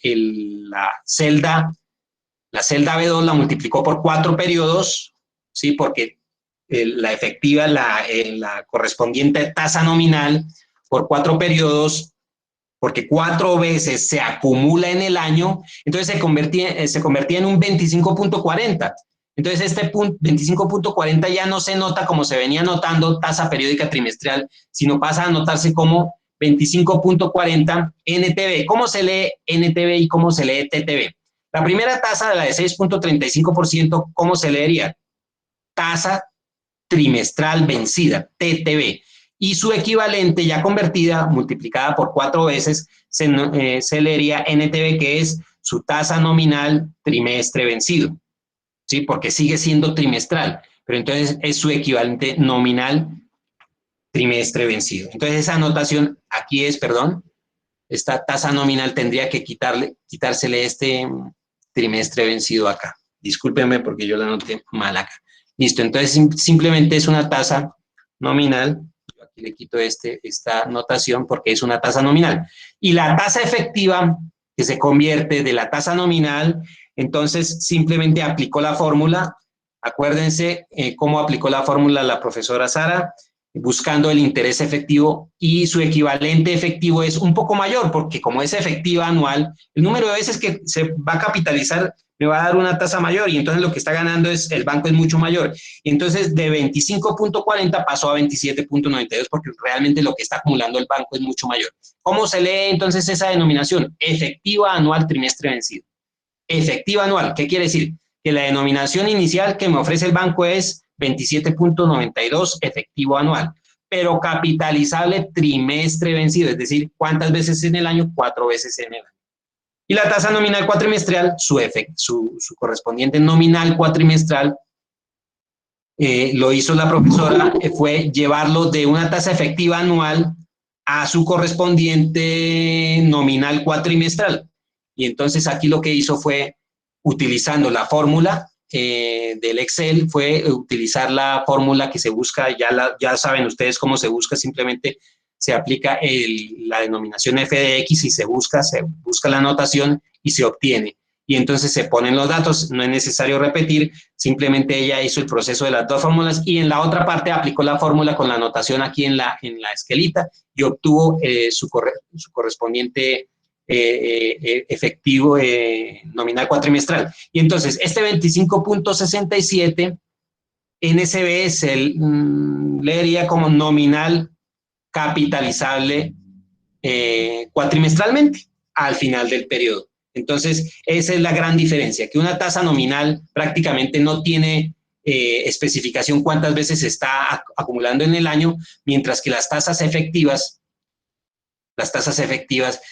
la celda B2 la multiplicó por 4 periodos, ¿sí? Porque la efectiva, la correspondiente tasa nominal por 4 periodos, porque 4 veces se acumula en el año, entonces se convertía en un 25.40. Entonces este 25.40 ya no se nota como se venía notando tasa periódica trimestral, sino pasa a notarse como 25.40 NTB. ¿Cómo se lee NTB y cómo se lee TTB? La primera tasa, de la de 6.35%, ¿cómo se leería? Tasa trimestral vencida, TTB. Y su equivalente ya convertida, multiplicada por 4 veces, se leería NTB, que es su tasa nominal trimestre vencido, ¿sí? Porque sigue siendo trimestral, pero entonces es su equivalente nominal trimestre vencido. Entonces esa anotación aquí es, esta tasa nominal tendría que quitársele este trimestre vencido acá. Discúlpenme porque yo la anoté mal acá. Listo, entonces simplemente es una tasa nominal. Aquí le quito esta notación porque es una tasa nominal. Y la tasa efectiva, que se convierte de la tasa nominal, entonces simplemente aplicó la fórmula. Acuérdense cómo aplicó la fórmula la profesora Sara, buscando el interés efectivo, y su equivalente efectivo es un poco mayor, porque como es efectiva anual, el número de veces que se va a capitalizar me va a dar una tasa mayor, y entonces lo que está ganando el banco es mucho mayor. Y entonces de 25.40 pasó a 27.92, porque realmente lo que está acumulando el banco es mucho mayor. ¿Cómo se lee entonces esa denominación? Efectiva anual trimestre vencido. Efectiva anual, ¿qué quiere decir? Que la denominación inicial que me ofrece el banco es 27.92 efectivo anual, pero capitalizable trimestre vencido, es decir, ¿cuántas veces en el año? 4 veces en el año. Y la tasa nominal cuatrimestral, su correspondiente nominal cuatrimestral, lo hizo la profesora, fue llevarlo de una tasa efectiva anual a su correspondiente nominal cuatrimestral. Y entonces aquí lo que hizo fue, utilizando la fórmula del Excel, fue utilizar la fórmula que se busca, ya saben ustedes cómo se busca, simplemente se aplica la denominación f de x y se busca la anotación y se obtiene. Y entonces se ponen los datos, no es necesario repetir, simplemente ella hizo el proceso de las dos fórmulas, y en la otra parte aplicó la fórmula con la anotación aquí en la esquelita, y obtuvo su correspondiente efectivo nominal cuatrimestral. Y entonces este 25.67 NSB se leería como nominal capitalizable cuatrimestralmente al final del periodo. Entonces esa es la gran diferencia, que una tasa nominal prácticamente no tiene especificación cuántas veces se está acumulando en el año, mientras que las tasas efectivas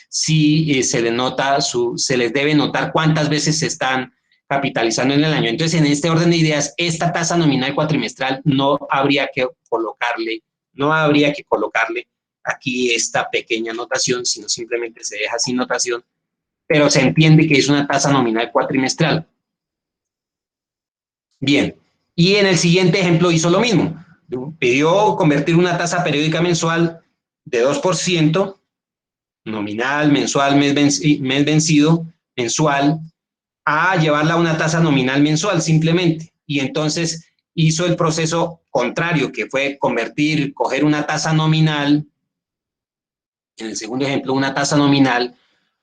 sí se les debe notar cuántas veces se están capitalizando en el año. Entonces, en este orden de ideas, esta tasa nominal cuatrimestral no habría que colocarle aquí esta pequeña notación, sino simplemente se deja sin notación, pero se entiende que es una tasa nominal cuatrimestral. Bien, y en el siguiente ejemplo hizo lo mismo. Pidió convertir una tasa periódica mensual de 2%, nominal, mensual, mes vencido, mensual, a llevarla a una tasa nominal mensual simplemente. Y entonces hizo el proceso contrario, que fue coger una tasa nominal, en el segundo ejemplo, una tasa nominal,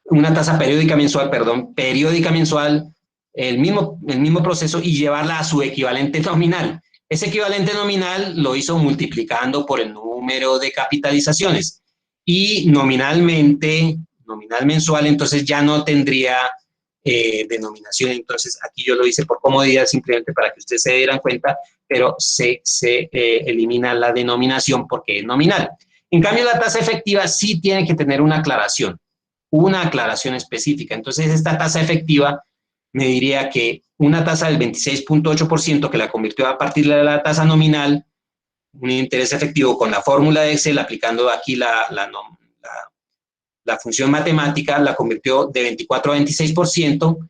una tasa periódica mensual, perdón, periódica mensual, el mismo proceso y llevarla a su equivalente nominal. Ese equivalente nominal lo hizo multiplicando por el número de capitalizaciones y nominal mensual, entonces ya no tendría denominación. Entonces aquí yo lo hice por comodidad simplemente para que ustedes se dieran cuenta, pero se elimina la denominación porque es nominal. En cambio, la tasa efectiva sí tiene que tener una aclaración específica. Entonces, esta tasa efectiva me diría que una tasa del 26.8% que la convirtió a partir de la tasa nominal, un interés efectivo con la fórmula de Excel, aplicando aquí la función matemática, la convirtió de 24 a 26%,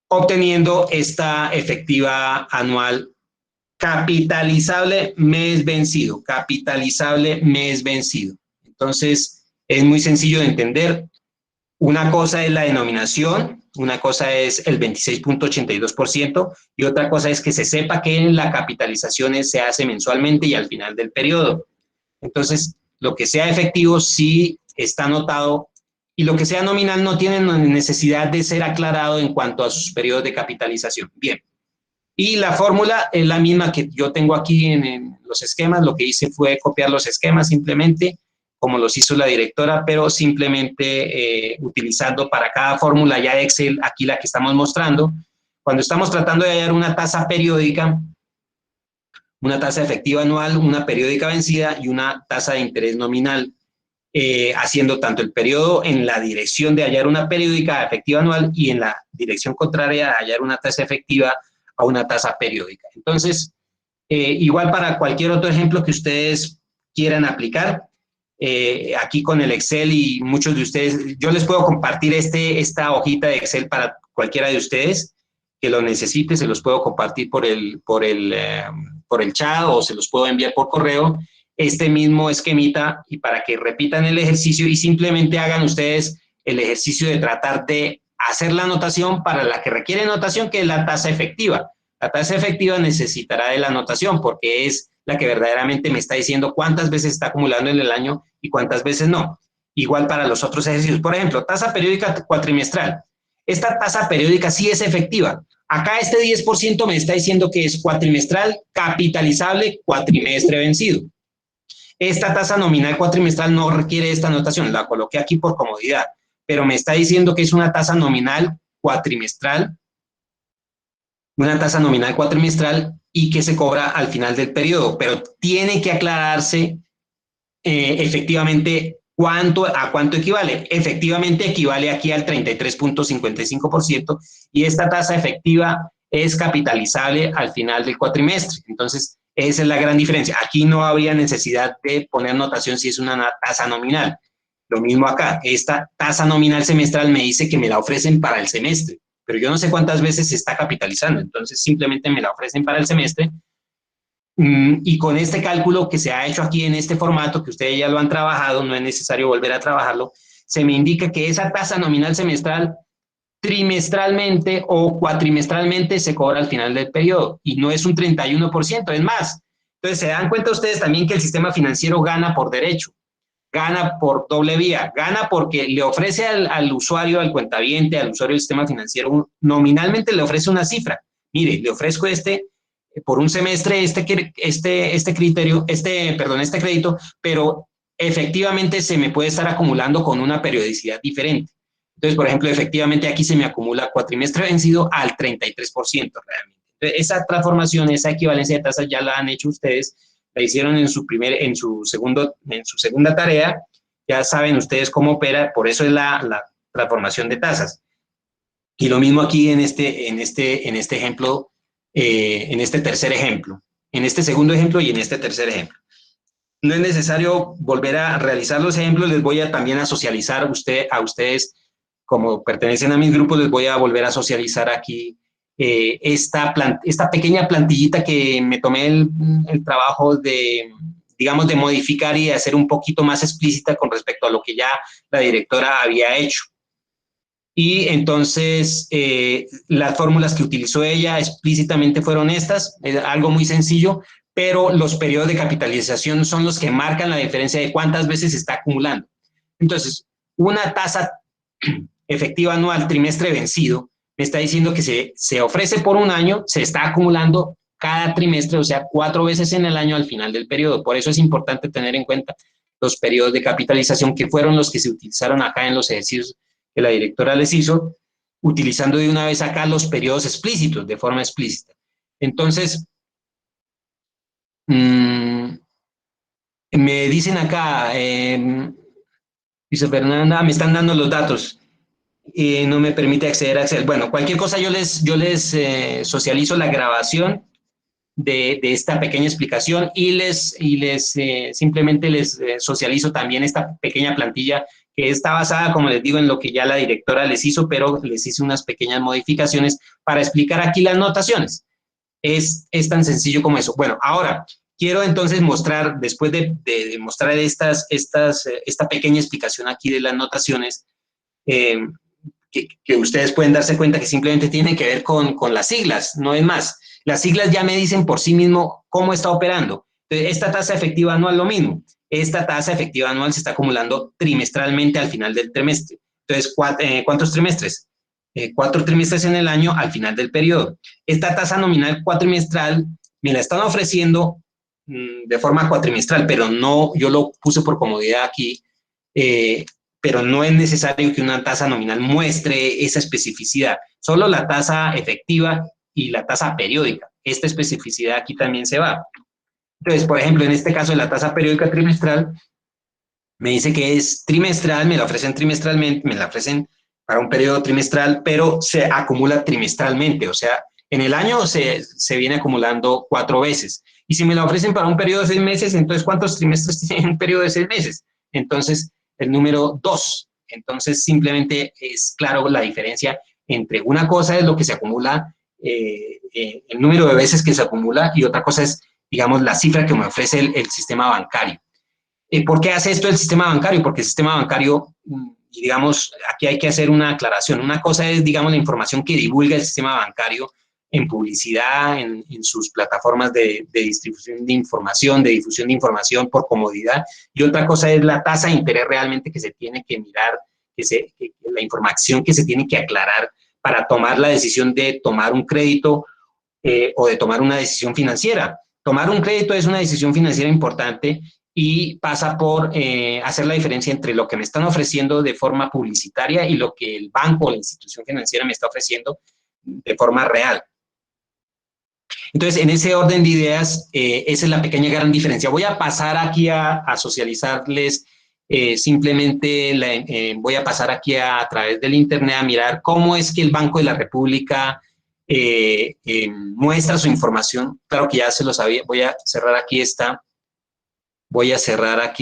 obteniendo esta efectiva anual capitalizable mes vencido, Entonces, es muy sencillo de entender. Una cosa es la denominación, una cosa es el 26.82% y otra cosa es que se sepa que la capitalización se hace mensualmente y al final del periodo. Entonces, lo que sea efectivo sí está anotado y lo que sea nominal no tiene necesidad de ser aclarado en cuanto a sus periodos de capitalización. Bien. Y la fórmula es la misma que yo tengo aquí en los esquemas. Lo que hice fue copiar los esquemas simplemente, como los hizo la directora, pero simplemente utilizando para cada fórmula ya de Excel, aquí la que estamos mostrando. Cuando estamos tratando de hallar una tasa periódica, una tasa efectiva anual, una periódica vencida y una tasa de interés nominal, haciendo tanto el periodo en la dirección de hallar una periódica efectiva anual y en la dirección contraria de hallar una tasa efectiva a una tasa periódica. Entonces, igual para cualquier otro ejemplo que ustedes quieran aplicar, aquí con el Excel y muchos de ustedes, yo les puedo compartir esta hojita de Excel para cualquiera de ustedes que lo necesite, se los puedo compartir por el chat o se los puedo enviar por correo, este mismo esquemita y para que repitan el ejercicio y simplemente hagan ustedes el ejercicio de tratar de hacer la anotación para la que requiere notación, que es la tasa efectiva. La tasa efectiva necesitará de la anotación porque es la que verdaderamente me está diciendo cuántas veces está acumulando en el año y cuántas veces no. Igual para los otros ejercicios. Por ejemplo, tasa periódica cuatrimestral. Esta tasa periódica sí es efectiva. Acá este 10% me está diciendo que es cuatrimestral, capitalizable, cuatrimestre vencido. Esta tasa nominal cuatrimestral no requiere esta anotación, la coloqué aquí por comodidad, pero me está diciendo que es una tasa nominal cuatrimestral, y que se cobra al final del periodo, pero tiene que aclararse efectivamente a cuánto equivale. Efectivamente equivale aquí al 33.55% y esta tasa efectiva es capitalizable al final del cuatrimestre. Entonces, esa es la gran diferencia. Aquí no habría necesidad de poner notación si es una tasa nominal. Lo mismo acá, esta tasa nominal semestral me dice que me la ofrecen para el semestre, pero yo no sé cuántas veces se está capitalizando, entonces simplemente me la ofrecen para el semestre. Y con este cálculo que se ha hecho aquí en este formato, que ustedes ya lo han trabajado, no es necesario volver a trabajarlo, se me indica que esa tasa nominal semestral trimestralmente o cuatrimestralmente se cobra al final del periodo y no es un 31%, es más. Entonces se dan cuenta ustedes también que el sistema financiero gana por derecho, gana por doble vía, gana porque le ofrece al usuario, al cuentaviente, al usuario del sistema financiero, nominalmente le ofrece una cifra. Mire, le ofrezco por un semestre este crédito, pero efectivamente se me puede estar acumulando con una periodicidad diferente. Entonces, por ejemplo, efectivamente aquí se me acumula cuatrimestre vencido al 33% realmente. Entonces, esa transformación, esa equivalencia de tasas ya la han hecho ustedes, la hicieron en su segunda tarea, ya saben ustedes cómo opera, por eso es la transformación de tasas. Y lo mismo aquí en este ejemplo, en este tercer ejemplo, en este segundo ejemplo y en este tercer ejemplo. no es necesario volver a realizar los ejemplos, les voy a también a socializar a ustedes, como pertenecen a mis grupos, les voy a volver a socializar aquí esta pequeña plantillita que me tomé el trabajo de, digamos, de modificar y de hacer un poquito más explícita con respecto a lo que ya la directora había hecho. Y entonces las fórmulas que utilizó ella explícitamente fueron estas, algo muy sencillo, pero los periodos de capitalización son los que marcan la diferencia de cuántas veces se está acumulando. Entonces, una tasa efectiva anual trimestre vencido me está diciendo que se ofrece por un año, se está acumulando cada trimestre, o sea, 4 veces en el año al final del periodo. Por eso es importante tener en cuenta los periodos de capitalización que fueron los que se utilizaron acá en los ejercicios que la directora les hizo, utilizando de una vez acá los periodos explícitos, de forma explícita. Entonces, me dicen acá, dice Fernanda, me están dando los datos, no me permite acceder a Excel. Bueno, cualquier cosa yo les socializo la grabación de esta pequeña explicación y simplemente les socializo también esta pequeña plantilla que está basada, como les digo, en lo que ya la directora les hizo, pero les hice unas pequeñas modificaciones para explicar aquí las notaciones. Es tan sencillo como eso. Bueno, ahora quiero entonces mostrar, después de mostrar esta pequeña explicación aquí de las notaciones, que ustedes pueden darse cuenta que simplemente tienen que ver con las siglas, no es más. Las siglas ya me dicen por sí mismo cómo está operando. Entonces, esta tasa efectiva anual lo mismo. Esta tasa efectiva anual se está acumulando trimestralmente al final del trimestre. Entonces, ¿cuántos trimestres? 4 trimestres en el año al final del periodo. Esta tasa nominal cuatrimestral me la están ofreciendo de forma cuatrimestral, pero no, yo lo puse por comodidad aquí, pero no es necesario que una tasa nominal muestre esa especificidad. Solo la tasa efectiva y la tasa periódica. Esta especificidad aquí también se va. Entonces, por ejemplo, en este caso de la tasa periódica trimestral, me dice que es trimestral, me la ofrecen trimestralmente, me la ofrecen para un periodo trimestral, pero se acumula trimestralmente, o sea, en el año se viene acumulando 4 veces. Y si me la ofrecen para un periodo de 6 meses, entonces, ¿cuántos trimestres tiene un periodo de 6 meses? Entonces, el número 2. Entonces, simplemente es claro la diferencia entre una cosa es lo que se acumula, el número de veces que se acumula, y otra cosa es, digamos, la cifra que me ofrece el sistema bancario. ¿Por qué hace esto el sistema bancario? Porque el sistema bancario, digamos, aquí hay que hacer una aclaración. Una cosa es, digamos, la información que divulga el sistema bancario en publicidad, en sus plataformas de distribución de información, de difusión de información por comodidad, y otra cosa es la tasa de interés realmente que se tiene que mirar, la información que se tiene que aclarar para tomar la decisión de tomar un crédito o de tomar una decisión financiera. Tomar un crédito es una decisión financiera importante y pasa por hacer la diferencia entre lo que me están ofreciendo de forma publicitaria y lo que el banco o la institución financiera me está ofreciendo de forma real. Entonces, en ese orden de ideas, esa es la pequeña gran diferencia. Voy a pasar aquí a socializarles, simplemente voy a pasar aquí a través del internet a mirar cómo es que el Banco de la República muestra su información. Claro que ya se lo sabía. Voy a cerrar aquí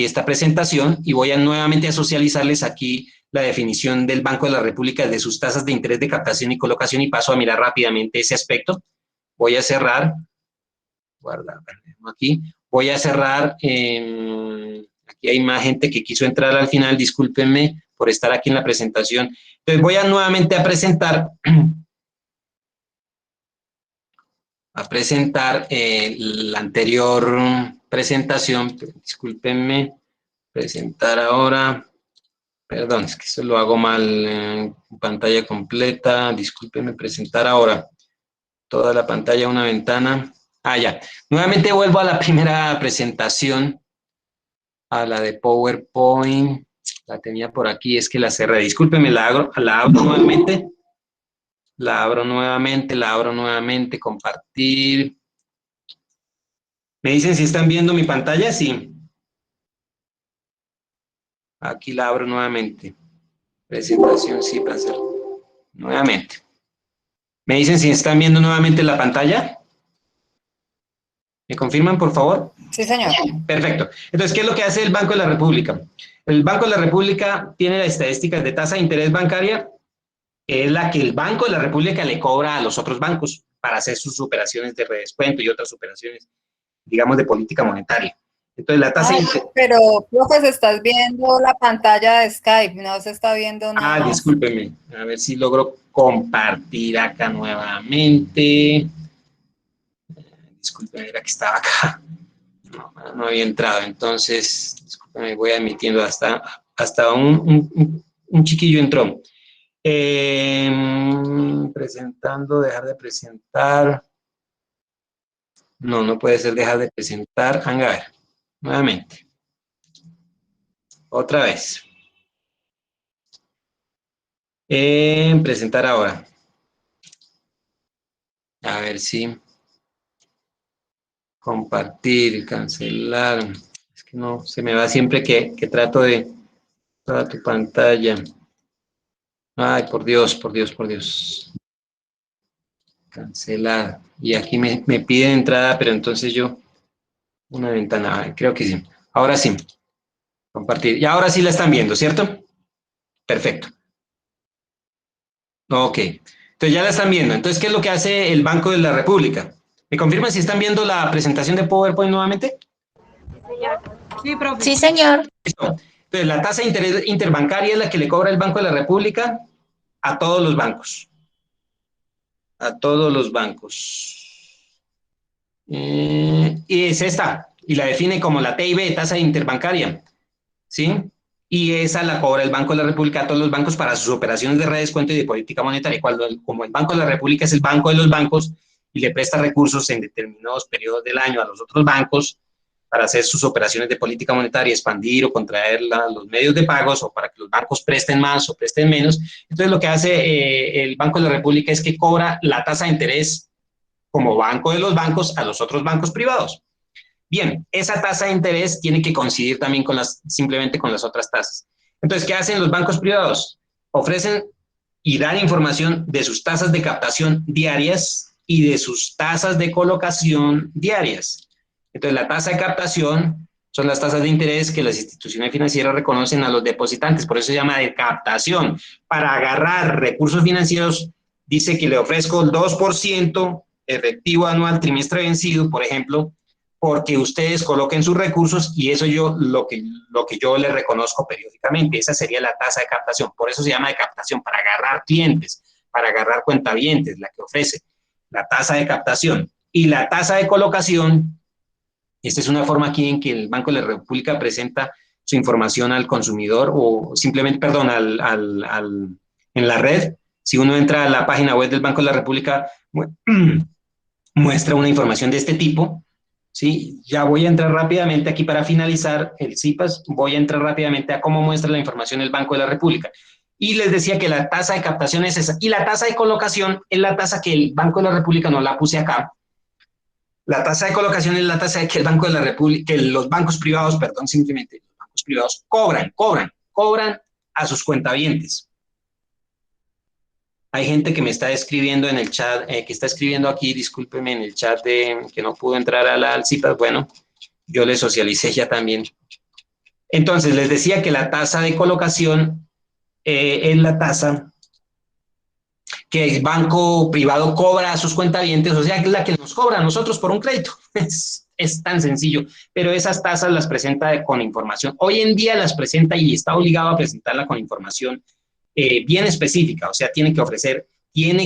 esta presentación y voy a nuevamente a socializarles aquí la definición del Banco de la República de sus tasas de interés de captación y colocación, y paso a mirar rápidamente ese aspecto. Voy a cerrar, guardar aquí, voy a cerrar, aquí hay más gente que quiso entrar al final, discúlpenme por estar aquí en la presentación. Entonces voy a nuevamente a presentar la anterior presentación, discúlpenme, presentar ahora, perdón, es que eso lo hago mal, pantalla completa, discúlpenme, presentar ahora, toda la pantalla, una ventana, ya, nuevamente vuelvo a la primera presentación, a la de PowerPoint, la tenía por aquí, es que la cerré, discúlpenme, la abro nuevamente, compartir. ¿Me dicen si están viendo mi pantalla? Sí. Aquí la abro nuevamente. Presentación, sí, para hacer nuevamente. ¿Me dicen si están viendo nuevamente la pantalla? ¿Me confirman, por favor? Sí, señor. Perfecto. Entonces, ¿qué es lo que hace el Banco de la República? El Banco de la República tiene las estadísticas de tasa de interés bancaria, que es la que el Banco de la República le cobra a los otros bancos para hacer sus operaciones de redescuento y otras operaciones, digamos, de política monetaria. Entonces, la tasa de Ay, interés... pero, profe, estás viendo la pantalla de Skype, no se está viendo nada más. Discúlpeme. A ver si logro compartir acá nuevamente. Discúlpeme, era que estaba acá. No había entrado, entonces, discúlpeme, voy admitiendo hasta un chiquillo entró. Presentando, dejar de presentar. No puede ser dejar de presentar. A ver, nuevamente. Otra vez. Presentar ahora. A ver si. Compartir, cancelar. Es que no, se me va siempre que trato de toda tu pantalla. Ay, por Dios, por Dios, por Dios. Cancelar. Y aquí me pide entrada, pero entonces yo, una ventana, creo que sí. Ahora sí. Compartir. Y ahora sí la están viendo, ¿cierto? Perfecto. Ok. Entonces ya la están viendo. Entonces, ¿qué es lo que hace el Banco de la República? ¿Me confirman si están viendo la presentación de PowerPoint nuevamente? Sí, profe. Sí, señor. Listo. Entonces, la tasa de interés interbancaria es la que le cobra el Banco de la República a todos los bancos. A todos los bancos. Y es esta. Y la define como la TIB, tasa interbancaria. ¿Sí? Y esa la cobra el Banco de la República a todos los bancos para sus operaciones de redescuento y de política monetaria. Como el Banco de la República es el banco de los bancos y le presta recursos en determinados periodos del año a los otros bancos para hacer sus operaciones de política monetaria, expandir o contraer los medios de pagos o para que los bancos presten más o presten menos. Entonces, lo que hace el Banco de la República es que cobra la tasa de interés como banco de los bancos a los otros bancos privados. Bien, esa tasa de interés tiene que coincidir también simplemente con las otras tasas. Entonces, ¿qué hacen los bancos privados? Ofrecen y dan información de sus tasas de captación diarias y de sus tasas de colocación diarias. Entonces, la tasa de captación son las tasas de interés que las instituciones financieras reconocen a los depositantes, por eso se llama de captación. Para agarrar recursos financieros, dice que le ofrezco el 2% efectivo anual trimestre vencido, por ejemplo, porque ustedes coloquen sus recursos y eso lo que yo les reconozco periódicamente. Esa sería la tasa de captación. Por eso se llama de captación, para agarrar clientes, para agarrar cuentavientes, la que ofrece la tasa de captación. Y la tasa de colocación, esta es una forma aquí en que el Banco de la República presenta su información al consumidor o simplemente, perdón, en la red. Si uno entra a la página web del Banco de la República, muestra una información de este tipo. Sí, ya voy a entrar rápidamente aquí para finalizar el CIPAS, voy a entrar rápidamente a cómo muestra la información el Banco de la República. Y les decía que la tasa de captación es esa, y la tasa de colocación es la tasa que el Banco de la República, no la puse acá. La tasa de colocación es la tasa que el Banco de la República, que los bancos privados, perdón, simplemente los bancos privados cobran a sus cuentavientes. Hay gente que me está escribiendo en el chat, que está escribiendo aquí, discúlpeme, en el chat que no pudo entrar al CIPAS. Bueno, yo le socialicé ya también. Entonces, les decía que la tasa de colocación es la tasa que el banco privado cobra a sus cuentavientes, o sea, es la que nos cobra a nosotros por un crédito. Es tan sencillo, pero esas tasas las presenta con información. Hoy en día las presenta y está obligado a presentarla con información bien específica, o sea, tiene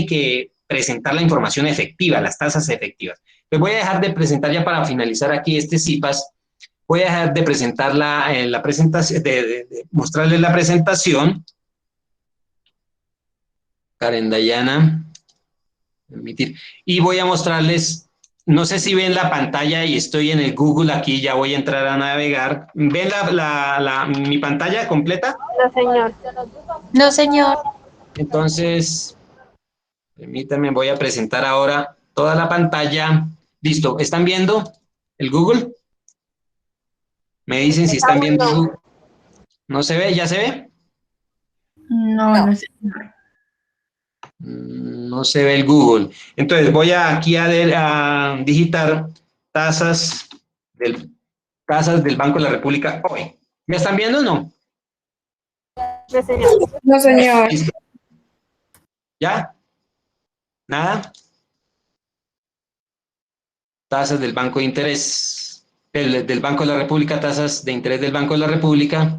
que presentar la información efectiva, las tasas efectivas. Pues voy a dejar de presentar ya para finalizar aquí este CIPAS, voy a dejar de presentar la presentación, de mostrarles la presentación. Karen Dayana, permitir, y voy a mostrarles, no sé si ven la pantalla y estoy en el Google aquí, ya voy a entrar a navegar. ¿Ven mi pantalla completa? No, señor. No, señor. Entonces, permítanme, voy a presentar ahora toda la pantalla. Listo, ¿están viendo el Google? Me dicen si están viendo el Google. ¿No se ve? ¿Ya se ve? No, no sé. No se ve el Google. Entonces voy aquí a digitar tasas del Banco de la República hoy. ¿Me están viendo o no? Sí, señor. No, señor. ¿Listo? ¿Ya? ¿Nada? Tasas del Banco de Interés, del Banco de la República, tasas de interés del Banco de la República.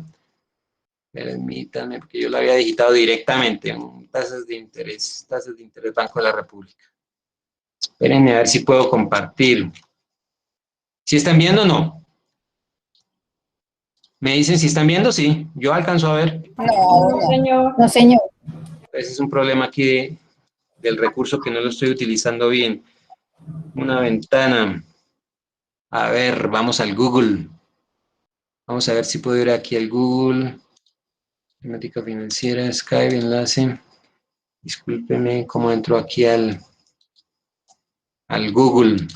Permítanme, porque yo lo había digitado directamente. Tasas de interés Banco de la República. Espérenme a ver si puedo compartir. ¿Sí están viendo o no? ¿Me dicen si están viendo? Sí, yo alcanzo a ver. No, señor. No, señor. Ese es un problema aquí del recurso que no lo estoy utilizando bien. Una ventana. A ver, vamos al Google. Vamos a ver si puedo ir aquí al Google. Temática financiera, Skype, enlace. Discúlpeme, ¿cómo entro aquí al Google?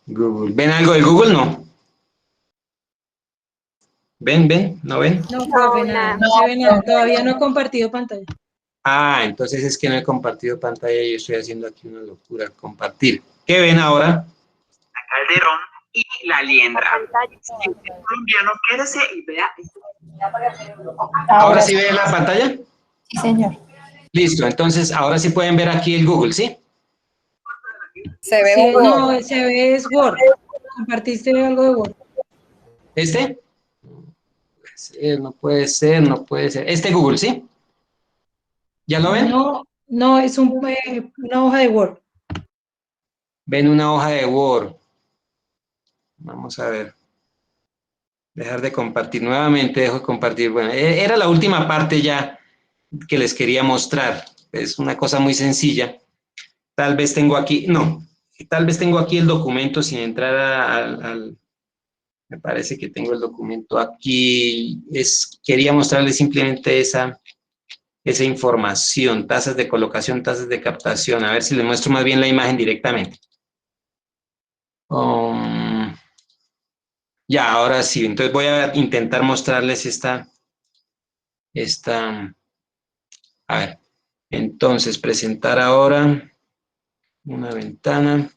Google. ¿Ven algo de Google? No. ¿Ven? ¿No ven? No, profe, nada, no se ve nada. Todavía no he compartido pantalla. Ah, entonces es que no he compartido pantalla y estoy haciendo aquí una locura. Compartir. ¿Qué ven ahora? Calderón y la liendra. Si usted es colombiano, quédese y vea. ¿Ahora sí ven la pantalla? Sí, señor. Listo, entonces ahora sí pueden ver aquí el Google, ¿sí? Se ve Sí, un Word. no, se ve es Word. ¿Compartiste algo de Word? ¿Este? No puede ser, no puede ser. Este Google, ¿sí? ¿Ya lo ven? No, no, es una hoja de Word. Ven una hoja de Word. Vamos a ver. Dejar de compartir. Nuevamente dejo de compartir. Bueno, era la última parte ya que les quería mostrar. Es una cosa muy sencilla. Tal vez tengo aquí, no, tal vez tengo aquí el documento sin entrar al me parece que tengo el documento aquí. Quería mostrarles simplemente esa información, tasas de colocación, tasas de captación. A ver si les muestro más bien la imagen directamente. Ya, ahora sí. Entonces voy a intentar mostrarles esta. A ver. Entonces, presentar ahora una ventana.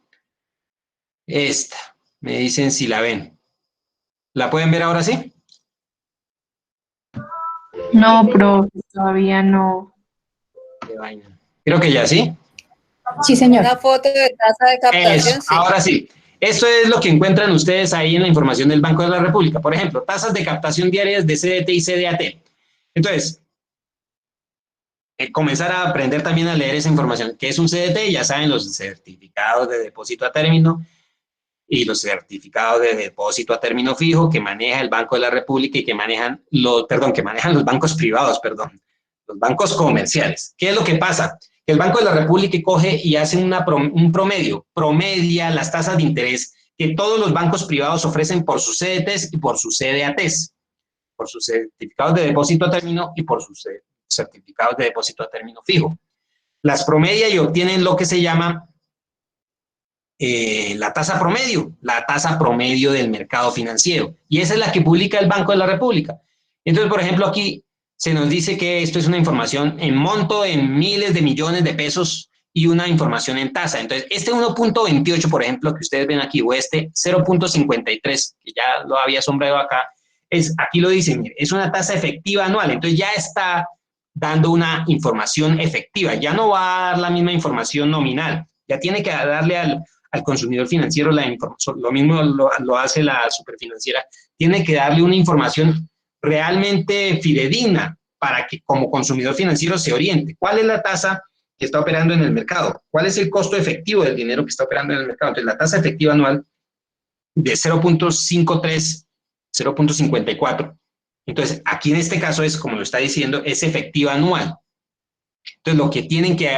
Esta. Me dicen si la ven. ¿La pueden ver ahora sí? No, profe, todavía no. Qué vaina. Creo que ya sí. Sí, señor. Una foto de tasa de captación, Eso, sí. ahora sí. Esto es lo que encuentran ustedes ahí en la información del Banco de la República. Por ejemplo, tasas de captación diarias de CDT y CDAT. Entonces, comenzar a aprender también a leer esa información. ¿Qué es un CDT? Ya saben, los certificados de depósito a término y los certificados de depósito a término fijo que maneja el Banco de la República y que manejan los bancos privados, los bancos comerciales. ¿Qué es lo que pasa? Que el Banco de la República coge y hace un promedia las tasas de interés que todos los bancos privados ofrecen por sus CDTs y por sus CDATs, por sus certificados de depósito a término y por sus certificados de depósito a término fijo. Las promedia y obtienen lo que se llama la tasa promedio del mercado financiero. Y esa es la que publica el Banco de la República. Entonces, por ejemplo, aquí se nos dice que esto es una información en monto, en miles de millones de pesos y una información en tasa. Entonces, este 1.28, por ejemplo, que ustedes ven aquí, o este 0.53, que ya lo había sombrado acá, aquí lo dicen, es una tasa efectiva anual. Entonces, ya está dando una información efectiva. Ya no va a dar la misma información nominal. Ya tiene que darle al consumidor financiero la información. Lo mismo lo hace la superfinanciera. Tiene que darle una información realmente fidedigna para que como consumidor financiero se oriente. ¿Cuál es la tasa que está operando en el mercado? ¿Cuál es el costo efectivo del dinero que está operando en el mercado? Entonces, la tasa efectiva anual de 0.53, 0.54. Entonces, aquí en este caso es, como lo está diciendo, es efectiva anual. Entonces, lo que tienen que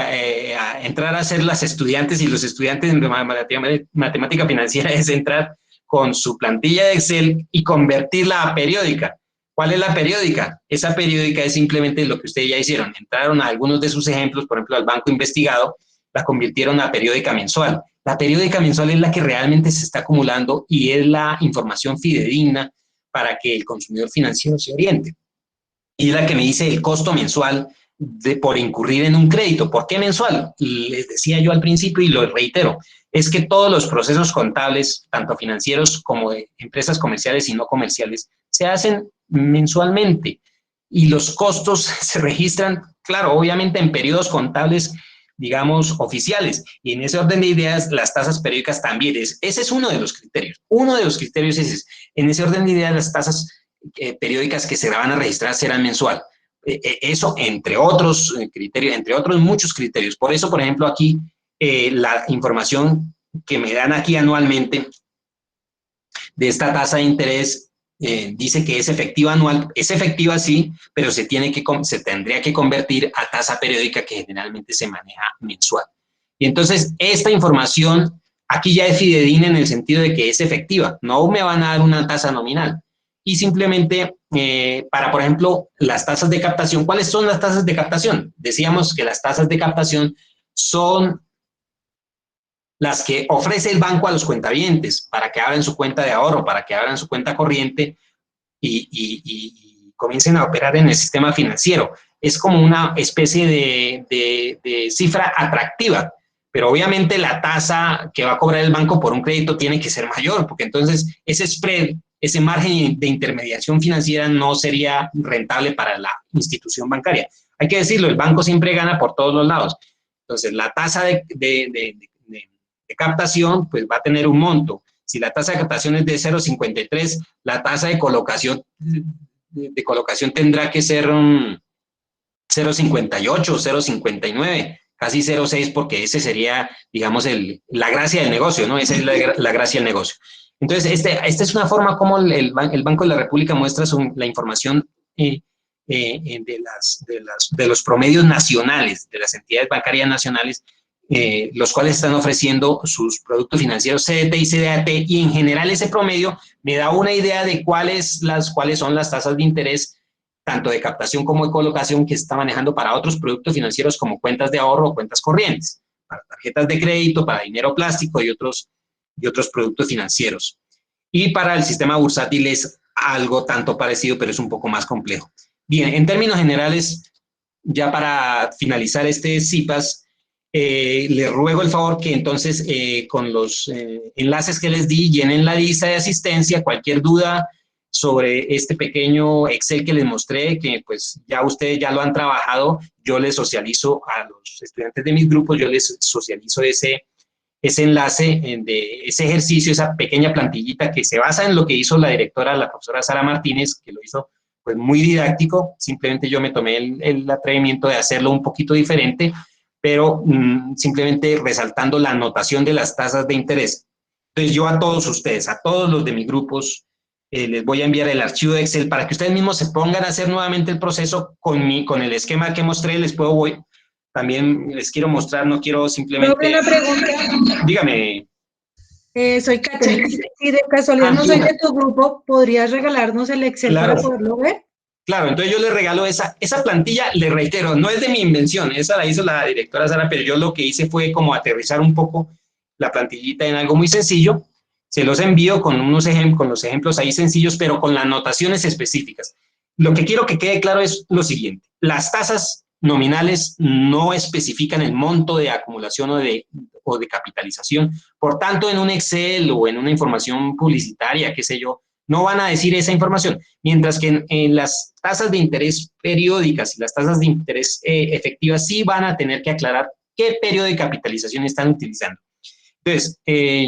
entrar a hacer las estudiantes y los estudiantes de matemática financiera es entrar con su plantilla de Excel y convertirla a periódica. ¿Cuál es la periódica? Esa periódica es simplemente lo que ustedes ya hicieron. Entraron a algunos de sus ejemplos, por ejemplo, al banco investigado, la convirtieron a periódica mensual. La periódica mensual es la que realmente se está acumulando y es la información fidedigna para que el consumidor financiero se oriente. Y es la que me dice el costo mensual por incurrir en un crédito. ¿Por qué mensual? Les decía yo al principio y lo reitero, es que todos los procesos contables, tanto financieros como de empresas comerciales y no comerciales, se hacen mensualmente y los costos se registran, claro, obviamente en periodos contables, digamos, oficiales. Y en ese orden de ideas, las tasas periódicas también. Ese es uno de los criterios. Uno de los criterios es, en ese orden de ideas, las tasas periódicas que se van a registrar serán mensual. Eso, entre otros criterios, entre otros muchos criterios. Por eso, por ejemplo, aquí la información que me dan aquí anualmente de esta tasa de interés dice que es efectiva anual. Es efectiva, sí, pero se tendría que convertir a tasa periódica, que generalmente se maneja mensual. Y entonces, esta información aquí ya es fidedigna en el sentido de que es efectiva. No me van a dar una tasa nominal. Y simplemente para, por ejemplo, las tasas de captación. ¿Cuáles son las tasas de captación? Decíamos que las tasas de captación son las que ofrece el banco a los cuentavientes para que abran su cuenta de ahorro, para que abran su cuenta corriente y comiencen a operar en el sistema financiero. Es como una especie de cifra atractiva, pero obviamente la tasa que va a cobrar el banco por un crédito tiene que ser mayor, porque entonces ese spread, ese margen de intermediación financiera no sería rentable para la institución bancaria. Hay que decirlo, el banco siempre gana por todos los lados. Entonces, la tasa de captación, pues va a tener un monto. Si la tasa de captación es de 0,53, la tasa de colocación tendrá que ser 0,58, 0,59, casi 0,6, porque ese sería, digamos, la gracia del negocio, ¿no? Esa es la gracia del negocio. Entonces, esta es una forma como el Banco de la República muestra la información de los promedios nacionales, de las entidades bancarias nacionales, los cuales están ofreciendo sus productos financieros CDT y CDAT, y en general ese promedio me da una idea de cuáles son las tasas de interés, tanto de captación como de colocación, que está manejando para otros productos financieros como cuentas de ahorro o cuentas corrientes, para tarjetas de crédito, para dinero plástico y otros productos financieros. Y para el sistema bursátil es algo tanto parecido, pero es un poco más complejo. Bien, en términos generales, ya para finalizar este CIPAS, les ruego el favor que entonces con los enlaces que les di, llenen la lista de asistencia. Cualquier duda sobre este pequeño Excel que les mostré, que pues ya ustedes ya lo han trabajado, yo les socializo a los estudiantes de mis grupos, yo les socializo ese enlace de ese ejercicio, esa pequeña plantillita que se basa en lo que hizo la directora, la profesora Sara Martínez, que lo hizo pues muy didáctico. Simplemente yo me tomé el atrevimiento de hacerlo un poquito diferente, pero simplemente resaltando la anotación de las tasas de interés. Entonces yo a todos ustedes, a todos los de mis grupos, les voy a enviar el archivo de Excel para que ustedes mismos se pongan a hacer nuevamente el proceso con el esquema que mostré. También les quiero mostrar, no quiero simplemente... Una pregunta. Dígame. Soy Catherine. Si de casualidad no soy de tu grupo, ¿podrías regalarnos el Excel para poderlo ver? Claro, entonces yo les regalo esa plantilla, le reitero, no es de mi invención, esa la hizo la directora Sara, pero yo lo que hice fue como aterrizar un poco la plantillita en algo muy sencillo. Se los envío con los ejemplos ahí sencillos, pero con las anotaciones específicas. Lo que quiero que quede claro es lo siguiente: las tasas nominales no especifican el monto de acumulación o de capitalización. Por tanto, en un Excel o en una información publicitaria, qué sé yo, no van a decir esa información. Mientras que en las tasas de interés periódicas y las tasas de interés efectivas sí van a tener que aclarar qué periodo de capitalización están utilizando. Entonces,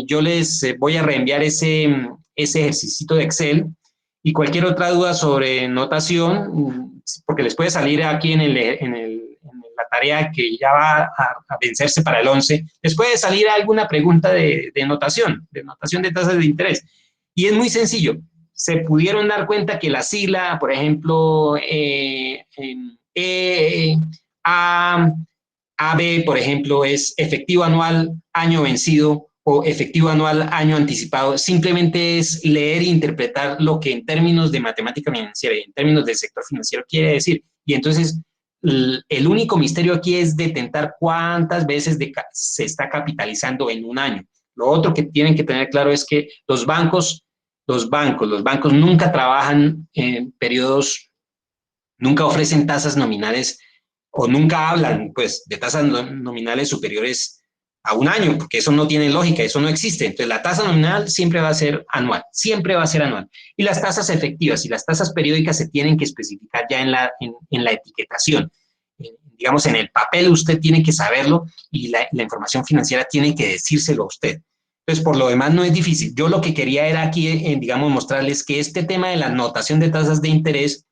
yo les voy a reenviar ese ejercicio de Excel, y cualquier otra duda sobre notación, porque les puede salir aquí en la tarea que ya va a vencerse para el 11, les puede salir alguna pregunta de notación de tasas de interés. Y es muy sencillo. Se pudieron dar cuenta que la sigla, por ejemplo, AB, por ejemplo, es efectivo anual, año vencido, o efectivo anual, año anticipado. Simplemente es leer e interpretar lo que en términos de matemática financiera y en términos del sector financiero quiere decir. Y entonces, el único misterio aquí es detentar cuántas veces se está capitalizando en un año. Lo otro que tienen que tener claro es que los bancos nunca trabajan en periodos, nunca ofrecen tasas nominales o nunca hablan, pues, de tasas nominales superiores a un año, porque eso no tiene lógica, eso no existe. Entonces, la tasa nominal siempre va a ser anual, siempre va a ser anual. Y las tasas efectivas y las tasas periódicas se tienen que especificar ya en la etiquetación. Digamos, en el papel usted tiene que saberlo y la información financiera tiene que decírselo a usted. Entonces, por lo demás, no es difícil. Yo lo que quería era aquí, digamos, mostrarles que este tema de la anotación de tasas de interés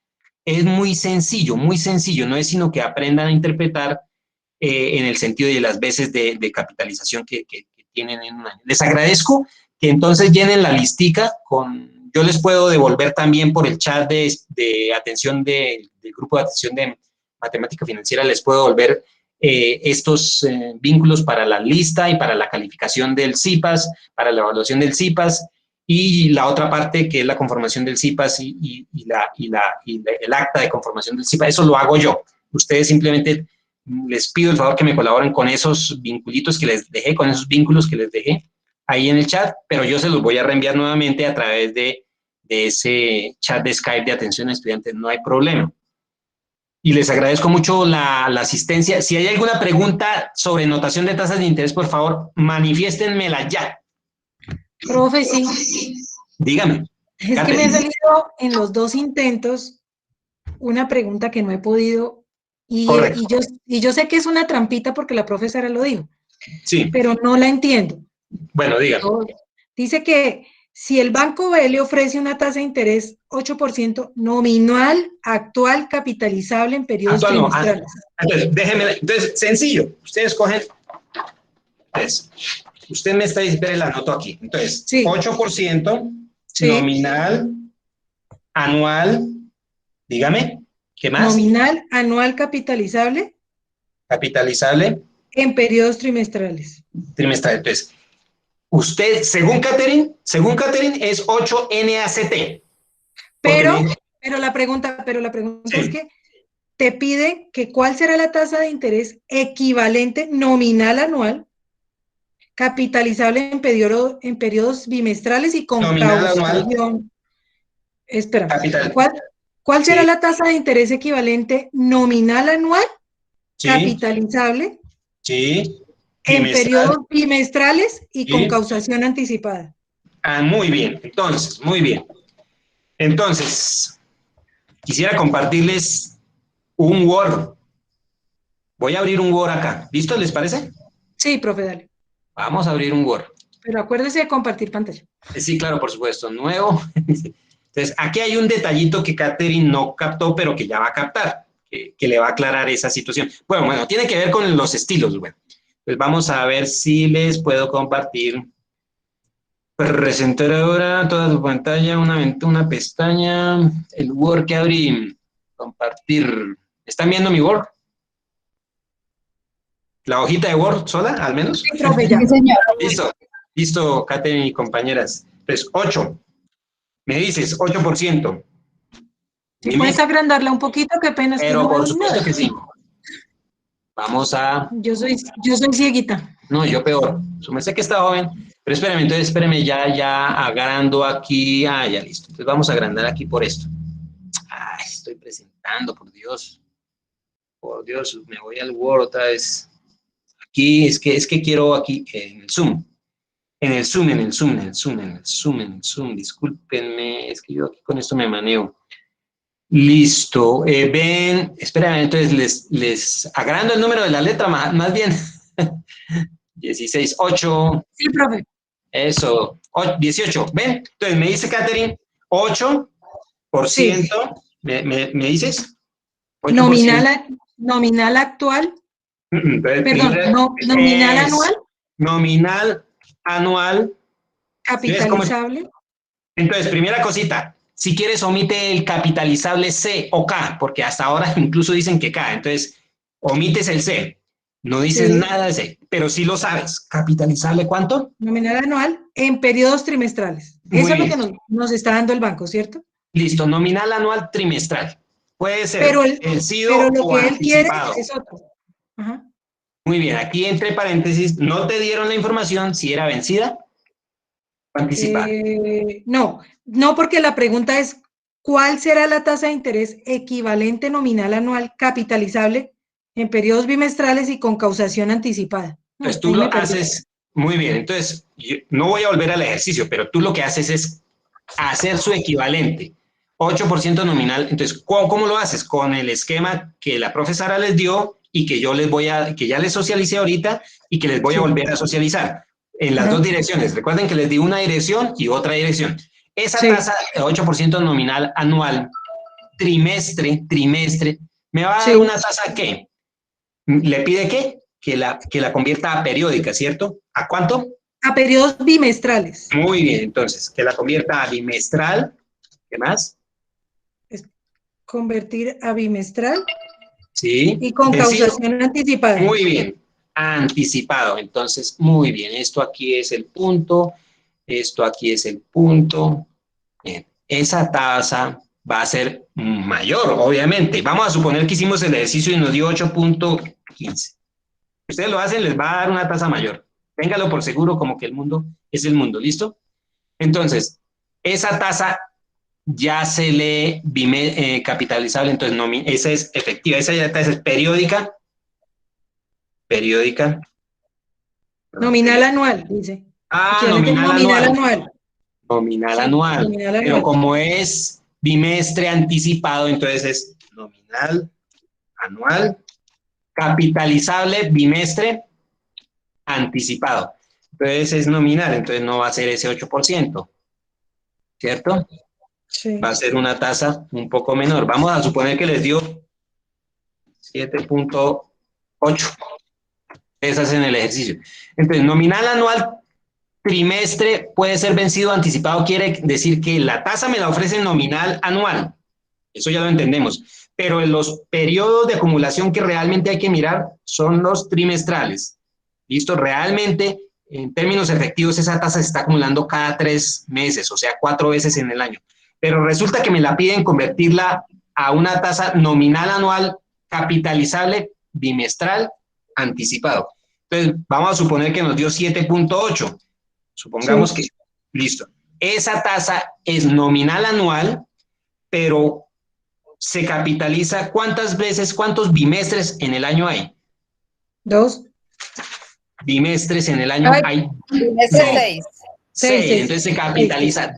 es muy sencillo, no es sino que aprendan a interpretar en el sentido de las veces de capitalización que tienen en un año. Les agradezco que entonces llenen la listica yo les puedo devolver también por el chat de atención del grupo de atención de matemática financiera, les puedo devolver estos vínculos para la lista y para la calificación del CIPAS, para la evaluación del CIPAS, y la otra parte que es la conformación del CIPAS y el acta de conformación del CIPAS, eso lo hago yo. Ustedes simplemente les pido el favor que me colaboren con esos vinculitos que les dejé, con esos vínculos que les dejé ahí en el chat, pero yo se los voy a reenviar nuevamente a través de ese chat de Skype de atención a estudiantes, no hay problema. Y les agradezco mucho la asistencia. Si hay alguna pregunta sobre notación de tasas de interés, por favor, manifiéstenmela ya. Profe, sí. Dígame. Es que me ha salido en los dos intentos una pregunta que no he podido, y yo sé que es una trampita porque la profesora lo dijo, sí, pero no la entiendo. Bueno, dígame. Dice que si el Banco B le ofrece una tasa de interés 8% nominal, actual, capitalizable en periodos trimestrales. Entonces, déjeme, entonces, sencillo, ustedes cogen, entonces, usted me está diciendo, la anoto aquí, entonces, sí. 8% sí. Nominal, anual, dígame, ¿qué más? Nominal, anual, capitalizable. Capitalizable. En periodos trimestrales. Trimestrales, entonces, usted, según Catherine es 8 NACT. Pero la pregunta sí. Es que te pide que cuál será la tasa de interés equivalente nominal anual, capitalizable en periodos bimestrales y con causación. Espera, ¿cuál será la tasa de interés equivalente nominal anual, capitalizable? Sí. En periodos bimestrales y con causación anticipada. Ah, muy bien. Entonces, quisiera compartirles un Word. Voy a abrir un Word acá. ¿Listo? ¿Les parece? Sí, profe, dale. Vamos a abrir un Word. Pero acuérdese de compartir pantalla. Sí, claro, por supuesto. Nuevo. Entonces, aquí hay un detallito que Catherine no captó, pero que ya va a captar, que le va a aclarar esa situación. Bueno, tiene que ver con los estilos. Bueno, pues vamos a ver si les puedo compartir. Presentar ahora toda su pantalla, una pestaña, el Word que abrí, compartir. ¿Están viendo mi Word? ¿La hojita de Word sola, al menos? Sí, profe, ya. Señor. Listo, Catherine y compañeras. Pues 8. Me dices, 8%. ¿Sí puedes agrandarla un poquito? Qué pena. Pero no por supuesto que sí. Vamos a... Yo soy cieguita. No, yo peor. Sé que está joven. Pero espéreme, ya agrando aquí. Ah, ya listo. Entonces vamos a agrandar aquí por esto. Ay, estoy presentando, por Dios. Por Dios, me voy al Word otra vez. Aquí, es que quiero aquí, en el Zoom. En el Zoom. Discúlpenme, es que yo aquí con esto me manejo. Listo. Ven, espérame, entonces les agrando el número de la letra, más bien. 16, 8. Sí, profe. Eso, 18. ¿Ven? Entonces me dice Catherine, 8%. Sí. ¿Me dices? 8%. Nominal actual. Perdón, nominal anual. Nominal anual. Capitalizable. Entonces, primera cosita. Si quieres, omite el capitalizable C o K, porque hasta ahora incluso dicen que K. Entonces, omites el C. No dices nada de C, pero sí lo sabes. ¿Capitalizable cuánto? Nominal anual en periodos trimestrales. Eso es lo que nos está dando el banco, ¿cierto? Listo, nominal anual trimestral. Puede ser vencido pero lo o que él quiere anticipado. es otro. Ajá. Muy bien, aquí entre paréntesis, no te dieron la información si era vencida o anticipada. No, porque la pregunta es, ¿cuál será la tasa de interés equivalente nominal anual capitalizable en periodos bimestrales y con causación anticipada. Entonces tú lo haces muy bien. Entonces, yo no voy a volver al ejercicio, pero tú lo que haces es hacer su equivalente. 8% nominal. Entonces, ¿cómo lo haces? Con el esquema que la profesora les dio y que yo les que ya les socialicé ahorita y que les voy a volver a socializar en las dos direcciones. Recuerden que les di una dirección y otra dirección. Esa tasa de 8% nominal anual, trimestre, me va a dar una tasa ¿qué? ¿Le pide qué? Que la convierta a periódica, ¿cierto? ¿A cuánto? A periodos bimestrales. Muy bien, entonces, que la convierta a bimestral. ¿Qué más? Es convertir a bimestral. Sí. Y con causación anticipada. Muy bien, anticipado. Entonces, muy bien, esto aquí es el punto, esto aquí es el punto. Bien. Esa tasa va a ser mayor, obviamente. Vamos a suponer que hicimos el ejercicio y nos dio 8.15. Ustedes lo hacen, les va a dar una tasa mayor. Téngalo por seguro como que el mundo es el mundo, ¿listo? Entonces, esa tasa ya se lee capitalizable, entonces esa es efectiva, esa ya tasa es periódica. Nominal anual, dice. Nominal anual. Nominal anual. Pero como es bimestre anticipado, entonces es nominal anual, capitalizable bimestre anticipado. Entonces es nominal, entonces no va a ser ese 8%, ¿cierto? Sí. Va a ser una tasa un poco menor. Vamos a suponer que les dio 7.8. Esas en el ejercicio. Entonces, nominal anual trimestre puede ser vencido anticipado, quiere decir que la tasa me la ofrece nominal anual. Eso ya lo entendemos. Pero en los periodos de acumulación que realmente hay que mirar son los trimestrales. ¿Listo? Realmente, en términos efectivos, esa tasa se está acumulando cada 3 meses, o sea, 4 veces en el año. Pero resulta que me la piden convertirla a una tasa nominal anual capitalizable bimestral anticipado. Entonces, vamos a suponer que nos dio 7.8. Supongamos que, listo. Esa tasa es nominal anual, pero se capitaliza ¿cuántas veces, cuántos bimestres en el año hay? 2. Bimestres en el año hay. Bimestres 6. Entonces se capitaliza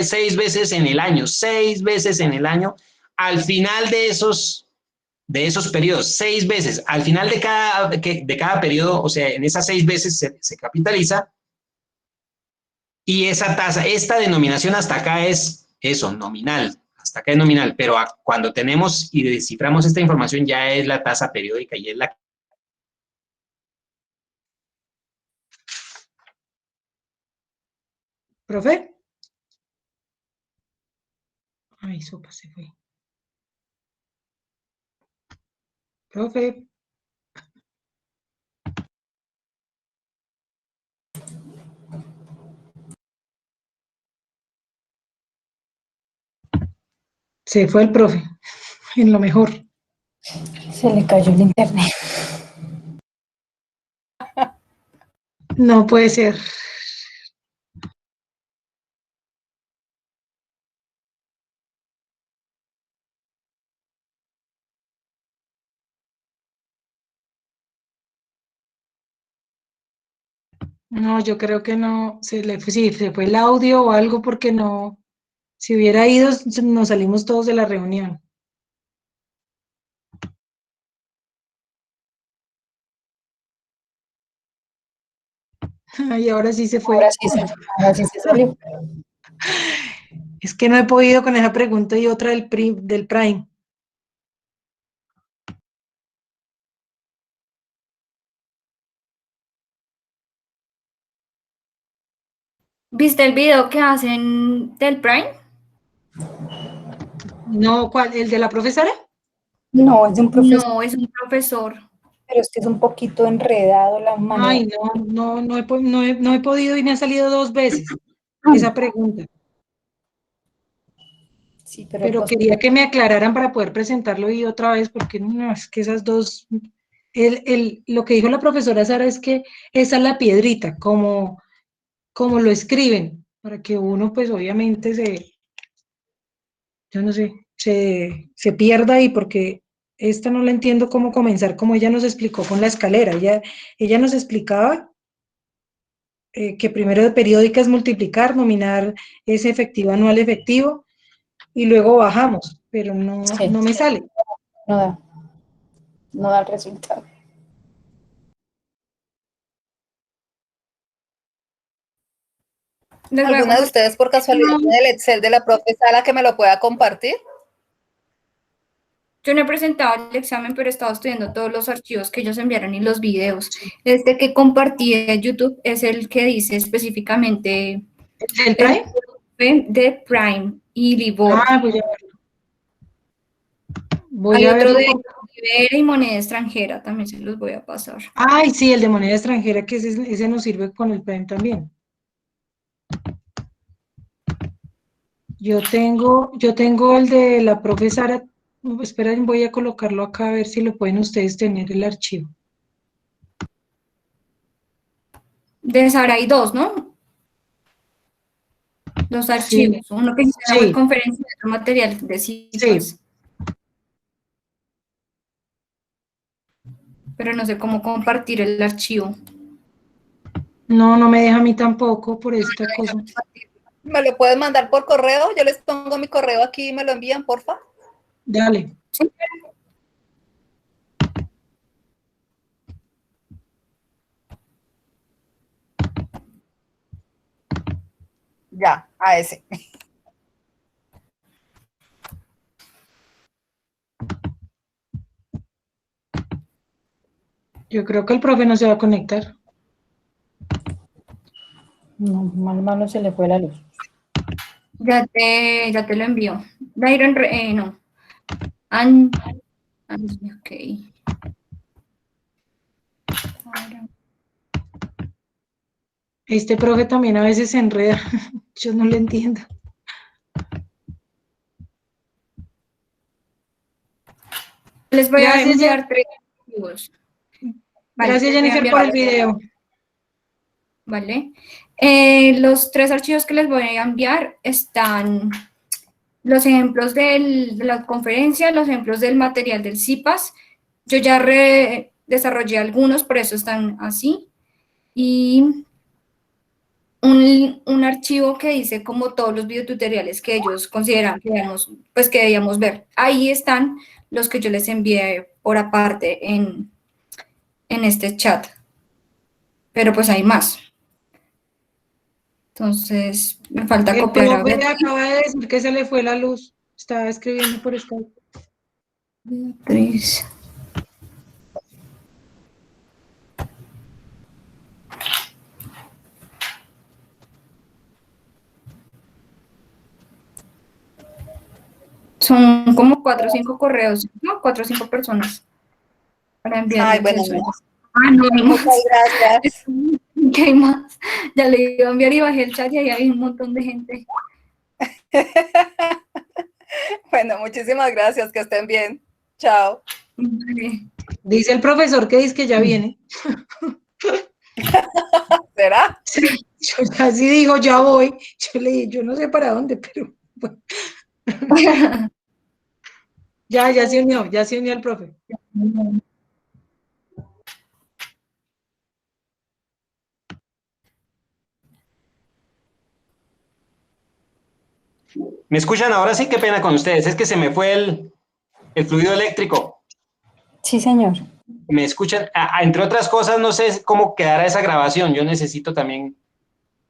6 veces en el año, 6 veces en el año. Al final de esos periodos, 6 veces, al final de cada periodo, o sea, en esas 6 veces se capitaliza. Y esa tasa, esta denominación hasta acá es eso, nominal. Hasta acá es nominal, pero cuando tenemos y desciframos esta información ya es la tasa periódica y es la... ¿Profe? Ay, sopa se fue. Profe. Se fue el profe, en lo mejor. Se le cayó el internet. No puede ser. No, yo creo que no, sí, se fue el audio o algo porque no, si hubiera ido, nos salimos todos de la reunión. Y ahora sí se fue. Ahora sí se salió. Es que no he podido con esa pregunta y otra del Prime. ¿Viste el video que hacen del Prime? No, ¿cuál? ¿El de la profesora? No, es de un profesor. No, es un profesor. Pero es que es un poquito enredado la manera. Ay, no he podido y me ha salido 2 veces esa pregunta. Sí, pero quería que me aclararan para poder presentarlo y otra vez, porque no, es que esas dos, lo que dijo la profesora Sara es que esa es la piedrita, como lo escriben, para que uno pues obviamente yo no sé, se pierda ahí, porque esta no la entiendo cómo comenzar, como ella nos explicó con la escalera. Ella nos explicaba que primero de periódica es multiplicar, nominar es efectivo, anual efectivo, y luego bajamos, pero no, Sí. no me sale. No da el resultado. ¿Alguna de ustedes por casualidad tiene el Excel de la profe Sara que me lo pueda compartir? Yo no he presentado el examen, pero he estado estudiando todos los archivos que ellos enviaron y los videos. Este que compartí en YouTube es el que dice específicamente ¿El Prime? De Prime y Libor. Ah, voy Hay a otro verlo. de Ibera y moneda extranjera, también se los voy a pasar. Ay, sí, el de moneda extranjera, que ese nos sirve con el Prime también. Yo tengo el de la profesora. Espera, voy a colocarlo acá a ver si lo pueden ustedes tener el archivo. De Sara hay dos, ¿no? Dos archivos. Sí. Uno que dice la Sí. web conferencia y otro material de CIPAS. Sí. Pero no sé cómo compartir el archivo. No, no me deja a mí tampoco por esta cosa. ¿Me lo pueden mandar por correo? Yo les pongo mi correo aquí y me lo envían, porfa. Dale. Sí. Ya, a ese. Yo creo que el profe no se va a conectar. No, mal se le fue la luz. Ya te lo envío. Dairon, no. Ok. Ahora. Este profe también a veces se enreda. Yo no lo entiendo. Les voy Gracias, a enviar 3 archivos. Vale, Gracias, Jennifer, por el video. Vale. Los 3 archivos que les voy a enviar están los ejemplos de la conferencia, los ejemplos del material del CIPAS. Yo ya desarrollé algunos, por eso están así. Y un archivo que dice como todos los videotutoriales que ellos consideran que debíamos ver. Ahí están los que yo les envié por aparte en este chat. Pero pues hay más. Entonces, me falta El copiar a profe Beatriz. acaba de decir que se le fue la luz. Estaba escribiendo por Skype. Beatriz. Son como 4 o 5 correos, ¿no? 4 o 5 personas para enviarles. Ay, bueno, eso. no. No hay más. Muchas gracias. ¿Qué hay más? Ya le iba a enviar y bajé el chat y ahí hay un montón de gente. Bueno, muchísimas gracias, que estén bien. Chao. Vale. Dice el profesor que dice que ya viene. ¿Será? Sí, yo casi digo, ya voy. Yo le dije, yo no sé para dónde, pero bueno. Ya se unió el profe. ¿Me escuchan ahora? Sí, qué pena con ustedes. Es que se me fue el fluido eléctrico. Sí, señor. ¿Me escuchan? Entre otras cosas, no sé cómo quedará esa grabación. Yo necesito también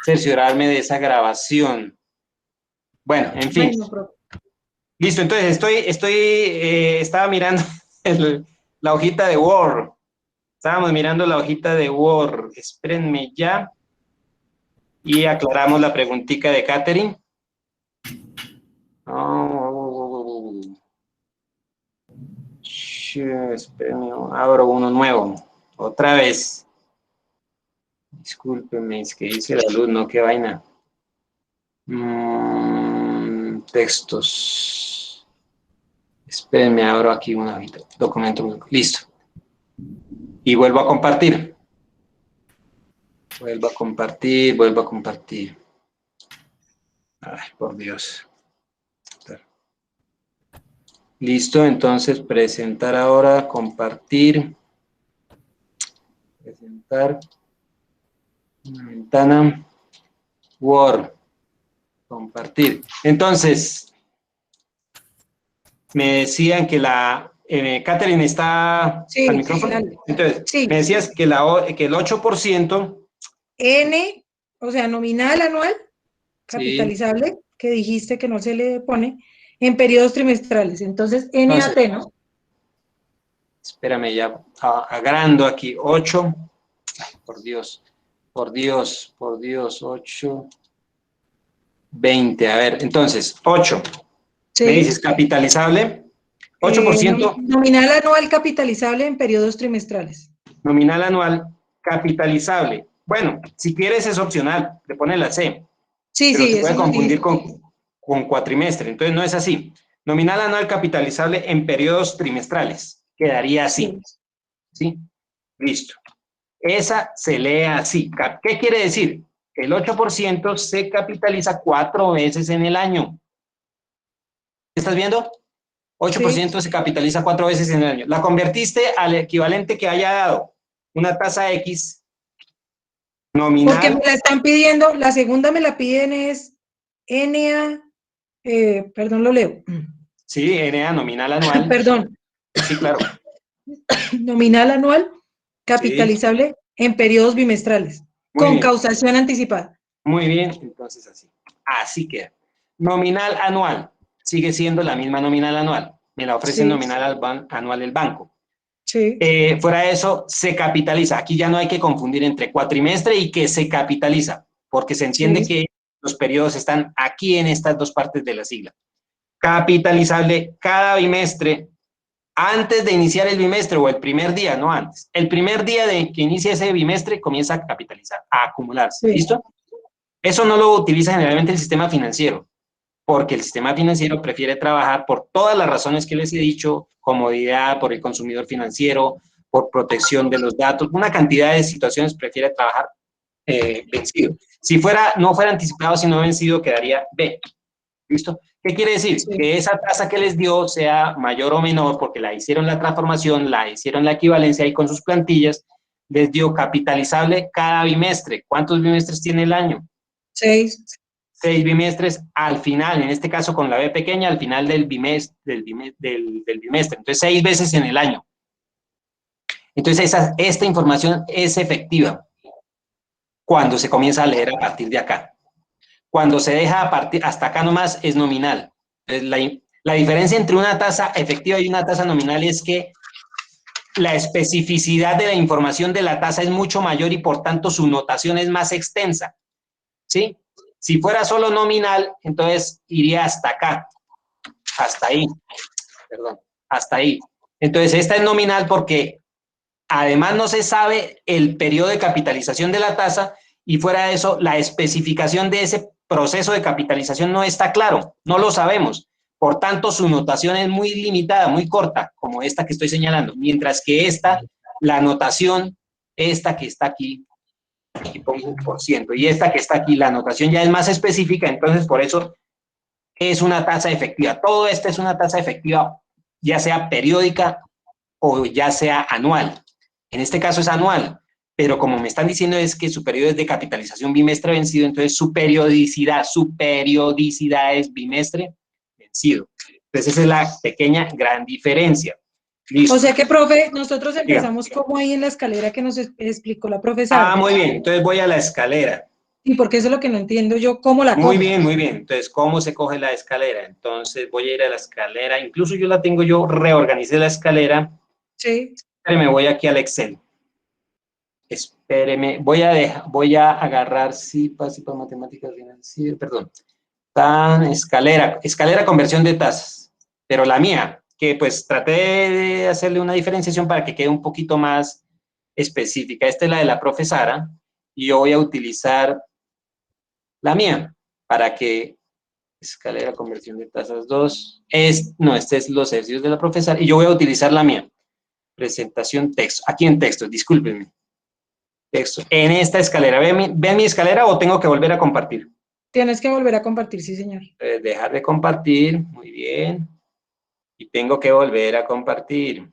cerciorarme de esa grabación. Bueno, en fin. Bueno, Listo, entonces estaba mirando la hojita de Word. Estábamos mirando la hojita de Word. Espérenme ya. Y aclaramos la preguntita de Katherine. Espérenme, abro uno nuevo. Otra vez. Discúlpenme, es que dice la luz, no, qué vaina. Textos. Espérenme, abro aquí un documento. Listo. Y vuelvo a compartir. Vuelvo a compartir. Ay, por Dios. Listo, entonces presentar ahora, compartir, presentar, una ventana, Word, compartir. Entonces, me decían que Catherine está Sí, al micrófono. dale. Entonces, Sí. me decías que, que el 8%. N, o sea, nominal anual, capitalizable, Sí. que dijiste que no se le pone, en periodos trimestrales. Entonces, NAT, ¿no? Espérame, ya agrando aquí, 8. Ay, por Dios, 8. 20, a ver, entonces, 8. Sí. ¿Me dices capitalizable? 8%. Nominal anual capitalizable en periodos trimestrales. Nominal anual capitalizable. Bueno, si quieres es opcional, le pones la C. Sí, pero sí, se puede eso confundir sí. con cuatrimestre, entonces no es así. Nominal anual capitalizable en periodos trimestrales, quedaría así. ¿Sí? Listo. Esa se lee así. ¿Qué quiere decir? El 8% se capitaliza 4 veces en el año. ¿Estás viendo? 8% sí. Se capitaliza 4 veces en el año. La convertiste al equivalente que haya dado una tasa X nominal. Porque me la están pidiendo, la segunda me la piden es NA, perdón, lo leo. Sí, NA, nominal anual. Perdón. Sí, claro. Nominal anual capitalizable sí. En periodos bimestrales, muy con bien. Causación anticipada. Muy bien, entonces así. Así queda. Nominal anual. Sigue siendo la misma nominal anual. Me la ofrece sí. Nominal anual el banco. Sí. Fuera de eso, se capitaliza. Aquí ya no hay que confundir entre cuatrimestre y que se capitaliza, porque se entiende sí. Que los periodos están aquí en estas dos partes de la sigla. Capitalizable cada bimestre antes de iniciar el bimestre o el primer día, no antes. El primer día de que inicia ese bimestre comienza a capitalizar, a acumularse. Sí. ¿Listo? Eso no lo utiliza generalmente el sistema financiero, porque el sistema financiero prefiere trabajar por todas las razones que les he dicho, comodidad, por el consumidor financiero, por protección de los datos, una cantidad de situaciones prefiere trabajar vencido. Si no fuera anticipado, sino vencido, quedaría B. ¿Listo? ¿Qué quiere decir? Sí. Que esa tasa que les dio sea mayor o menor, porque la hicieron la transformación, la hicieron la equivalencia y con sus plantillas, les dio capitalizable cada bimestre. ¿Cuántos bimestres tiene el año? 6. 6 bimestres al final, en este caso con la B pequeña, al final del bimestre. Entonces, 6 veces en el año. Entonces, esta información es efectiva cuando se comienza a leer a partir de acá. Cuando se deja hasta acá nomás es nominal. Entonces, la diferencia entre una tasa efectiva y una tasa nominal es que la especificidad de la información de la tasa es mucho mayor y por tanto su notación es más extensa. ¿Sí? Si fuera solo nominal, entonces iría hasta acá, hasta ahí, perdón, hasta ahí. Entonces esta es nominal porque además no se sabe el periodo de capitalización de la tasa y fuera de eso, la especificación de ese proceso de capitalización no está claro, no lo sabemos. Por tanto, su notación es muy limitada, muy corta, como esta que estoy señalando, mientras que la notación, esta que está aquí, y pongo 1%, y esta que está aquí, la anotación ya es más específica, entonces por eso es una tasa efectiva. Todo esto es una tasa efectiva, ya sea periódica o ya sea anual. En este caso es anual, pero como me están diciendo es que su periodo es de capitalización bimestre vencido, entonces su periodicidad es bimestre vencido. Entonces esa es la pequeña gran diferencia. Listo. O sea que, profe, nosotros empezamos como ahí en la escalera que nos explicó la profesora. Ah, muy bien, entonces voy a la escalera. Sí, porque eso es lo que no entiendo yo, ¿cómo la cojo? Muy bien, muy bien. Entonces, ¿cómo se coge la escalera? Entonces voy a ir a la escalera, incluso yo la tengo, yo reorganicé la escalera. Sí. Espéreme, voy aquí al Excel. Espéreme, voy a agarrar CIPA matemáticas financieras, perdón. Escalera conversión de tasas, pero la mía, que pues traté de hacerle una diferenciación para que quede un poquito más específica. Esta es la de la profesora y yo voy a utilizar la mía para que escalera conversión de tasas 2, este es los ejercicios de la profesora y yo voy a utilizar la mía. Presentación texto, aquí en texto, discúlpenme. Texto, en esta escalera. ¿Ven mi escalera o tengo que volver a compartir? Tienes que volver a compartir, sí, señor. Dejar de compartir, muy bien. Y tengo que volver a compartir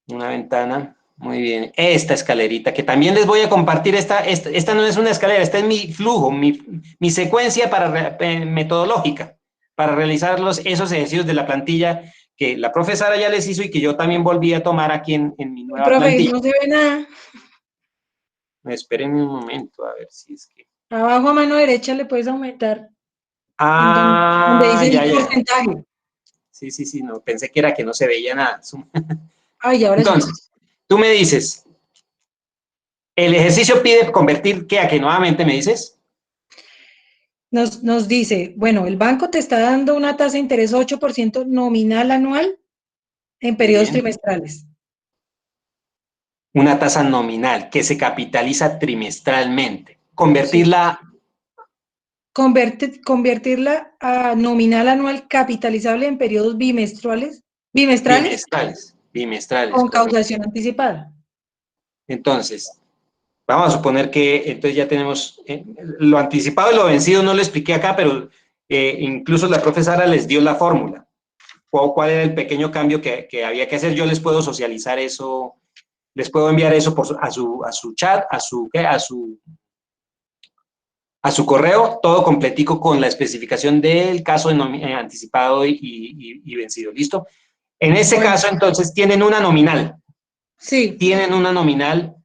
una ventana. Muy bien. Esta escalerita, que también les voy a compartir. Esta no es una escalera, esta es mi flujo, mi secuencia metodológica para realizar esos ejercicios de la plantilla que la profesora ya les hizo y que yo también volví a tomar aquí en mi nueva plantilla. No se ve nada. Esperen un momento, a ver si es que... Abajo a mano derecha le puedes aumentar. Ah, donde dice ya, el ya. porcentaje. Sí, no, pensé que era que no se veía nada. Ay, ahora entonces, tú me dices, el ejercicio pide convertir, ¿qué? ¿A qué nuevamente me dices? Nos dice, bueno, el banco te está dando una tasa de interés 8% nominal anual en periodos trimestrales. Una tasa nominal que se capitaliza trimestralmente. Convertirla... Sí. Convertirla a nominal anual capitalizable en periodos bimestrales. Bimestrales. Con causación anticipada. Entonces, vamos a suponer que entonces ya tenemos lo anticipado y lo vencido, no lo expliqué acá, pero incluso la profesora les dio la fórmula. ¿Cuál era el pequeño cambio que había que hacer? Yo les puedo socializar eso, les puedo enviar eso a su chat, a su correo, todo completico con la especificación del caso anticipado y vencido. ¿Listo? En ese caso, entonces, tienen una nominal. Sí. Tienen una nominal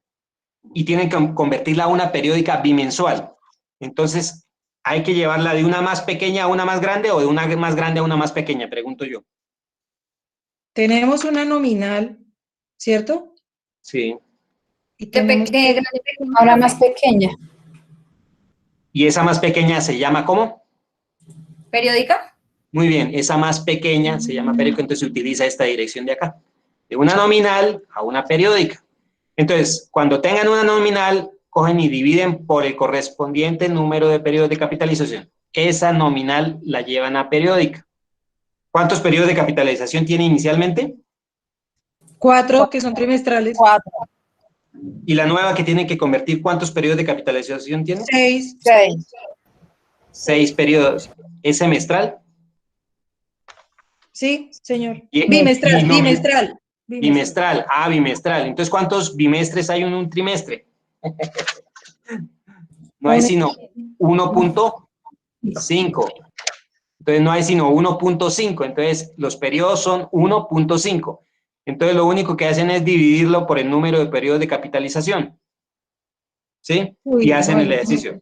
y tienen que convertirla a una periódica bimensual. Entonces, ¿hay que llevarla de una más pequeña a una más grande o de una más grande a una más pequeña? Pregunto yo. Tenemos una nominal, ¿cierto? Sí. Y tenemos ahora más pequeña. ¿Y esa más pequeña se llama cómo? ¿Periódica? Muy bien, esa más pequeña se llama periódica, entonces se utiliza esta dirección de acá. De una nominal a una periódica. Entonces, cuando tengan una nominal, cogen y dividen por el correspondiente número de periodos de capitalización. Esa nominal la llevan a periódica. ¿Cuántos periodos de capitalización tiene inicialmente? 4, que son trimestrales. 4. ¿Y la nueva que tiene que convertir, cuántos periodos de capitalización tiene? 6. 6 periodos. ¿Es semestral? Sí, señor. Bimestral. Bimestral. Bimestral. Ah, bimestral. Entonces, ¿cuántos bimestres hay en un trimestre? No hay sino 1.5. Entonces, no hay sino 1.5. Entonces, los periodos son 1.5. Entonces, lo único que hacen es dividirlo por el número de periodos de capitalización. ¿Sí? Y hacen el ejercicio.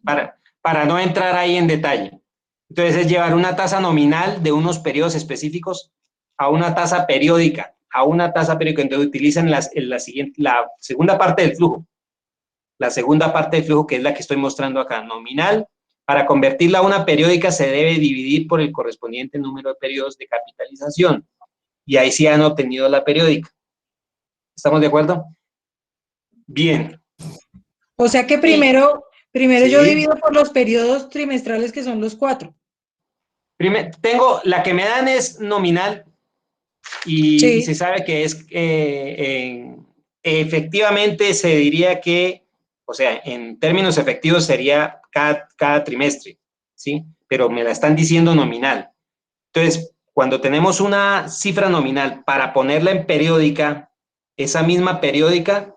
Para no entrar ahí en detalle. Entonces, es llevar una tasa nominal de unos periodos específicos a una tasa periódica. Entonces, utilizan la segunda parte del flujo. La segunda parte del flujo, que es la que estoy mostrando acá, nominal. Para convertirla a una periódica se debe dividir por el correspondiente número de periodos de capitalización. Y ahí sí han obtenido la periódica. ¿Estamos de acuerdo? Bien. O sea que primero yo divido por los periodos trimestrales, que son los 4. Tengo, la que me dan es nominal y se sabe que es, efectivamente se diría que, o sea, en términos efectivos sería cada trimestre, ¿sí? Pero me la están diciendo nominal. Entonces, cuando tenemos una cifra nominal para ponerla en periódica, esa misma periódica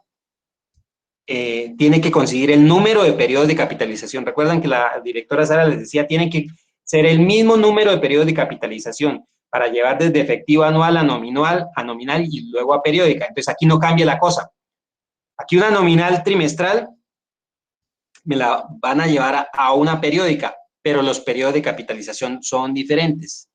tiene que conseguir el número de periodos de capitalización. Recuerdan que la directora Sara les decía, tiene que ser el mismo número de periodos de capitalización para llevar desde efectivo anual a nominal y luego a periódica. Entonces, aquí no cambia la cosa. Aquí una nominal trimestral me la van a llevar a una periódica, pero los periodos de capitalización son diferentes.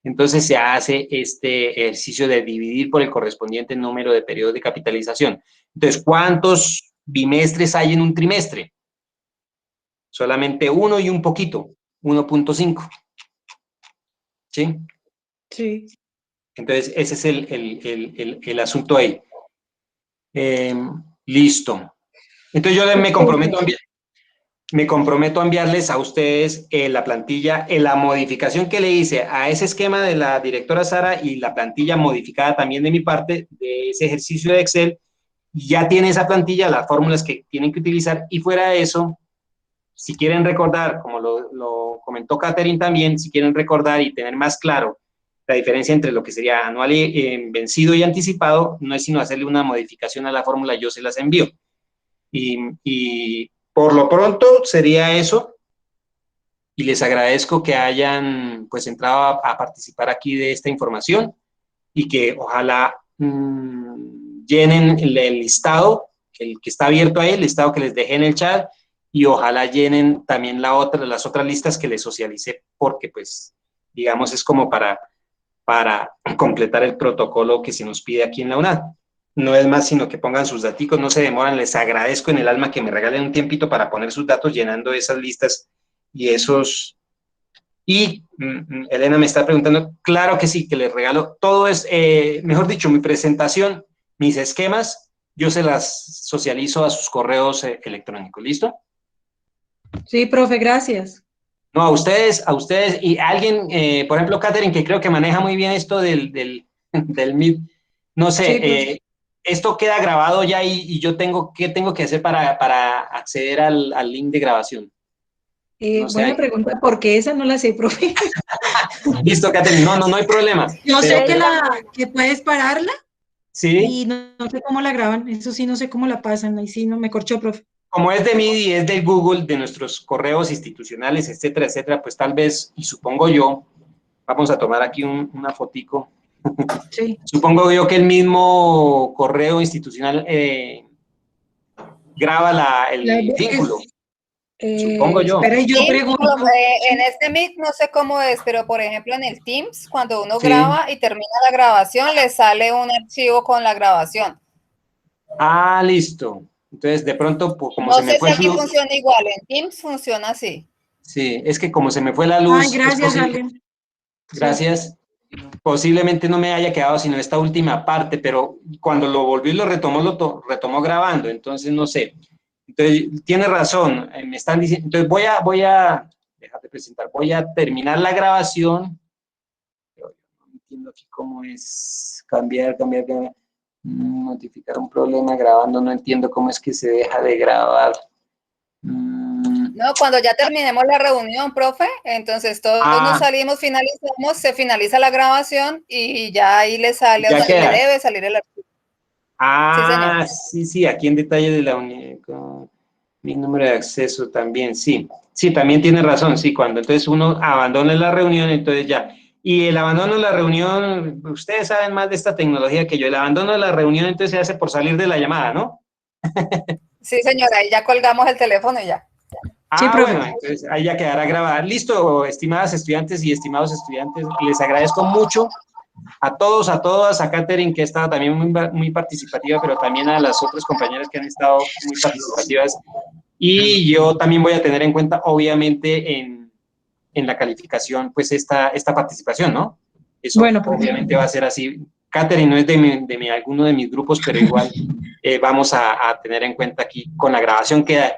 Entonces, se hace este ejercicio de dividir por el correspondiente número de periodos de capitalización. Entonces, ¿cuántos bimestres hay en un trimestre? Solamente uno y un poquito, 1.5. ¿Sí? Sí. Entonces, ese es el asunto ahí. Listo. Entonces, yo me comprometo a enviarles a ustedes la plantilla, la modificación que le hice a ese esquema de la directora Sara y la plantilla modificada también de mi parte, de ese ejercicio de Excel. Ya tiene esa plantilla, las fórmulas que tienen que utilizar, y fuera de eso, si quieren recordar, como lo comentó Catherine también, si quieren recordar y tener más claro La diferencia entre lo que sería anual vencido y anticipado no es sino hacerle una modificación a la fórmula, yo se las envío. Y por lo pronto sería eso, y les agradezco que hayan pues entrado a participar aquí de esta información, y que ojalá llenen el listado, el que está abierto ahí, el listado que les dejé en el chat, y ojalá llenen también las otras listas que les socialicé, porque pues digamos es como para completar el protocolo que se nos pide aquí en la UNAD. No es más sino que pongan sus daticos, no se demoran, les agradezco en el alma que me regalen un tiempito para poner sus datos llenando esas listas y esos. Y Elena me está preguntando, claro que sí, que les regalo, todo es, mejor dicho, mi presentación, mis esquemas, yo se las socializo a sus correos electrónicos, ¿listo? Sí, profe, gracias. No, a ustedes, y alguien, por ejemplo, Catherine, que creo que maneja muy bien esto del Meet, no sé, Sí, esto queda grabado ya y yo ¿qué tengo que hacer para acceder al link de grabación? No sé, buena pregunta, porque esa no la sé, profe. Listo, Catherine, no hay problema. Yo sé Pero, que puedes pararla sí, y no sé cómo la graban, eso sí, no sé cómo la pasan, ahí sí, no me corchó, profe. como es de MIDI, es del Google, de nuestros correos institucionales, etcétera, etcétera, pues tal vez, y supongo yo, vamos a tomar aquí una fotico. Sí. Supongo yo que el mismo correo institucional graba el vínculo. Supongo yo. Espera, y yo Sí, pregunto. en este Meet no sé cómo es, pero por ejemplo en el Teams, cuando uno Sí. graba y termina la grabación, le sale un archivo con la grabación. Ah, listo. Entonces, de pronto, como No se me sé si fue aquí luz. funciona igual, en Teams funciona así. Sí, es que como se me fue la Ay, luz, gracias, Arlen. gracias. Posiblemente no me haya quedado sino esta última parte, pero cuando lo volví lo retomó grabando, entonces no sé. Entonces, tiene razón, me están diciendo, entonces déjate presentar, voy a terminar la grabación. Pero no entiendo aquí cómo es cambiar, notificar un problema grabando, no entiendo cómo es que se deja de grabar. No, cuando ya terminemos la reunión, profe, entonces todos nos salimos, finalizamos, se finaliza la grabación y ya ahí le sale, ya o sea, queda. le debe salir el archivo. Ah, sí, aquí en detalle de la unidad, mi número de acceso también, sí, también tiene razón, sí, cuando entonces uno abandona la reunión, entonces ya, y el abandono de la reunión, ustedes saben más de esta tecnología que yo, el abandono de la reunión entonces se hace por salir de la llamada, ¿no? Sí, señora, ahí ya colgamos el teléfono y ya. Sí, profe. Bueno, entonces ahí ya quedará grabada. Listo, estimadas estudiantes y estimados estudiantes, les agradezco mucho a todos, a todas, a Catherine, que ha estado también muy participativa, pero también a las otras compañeras que han estado muy participativas. Y yo también voy a tener en cuenta, obviamente, en la calificación, pues esta participación, ¿no? Eso Bueno, profe. obviamente va a ser así. Catherine no es de alguno de mis grupos, pero igual vamos a tener en cuenta aquí con la grabación queda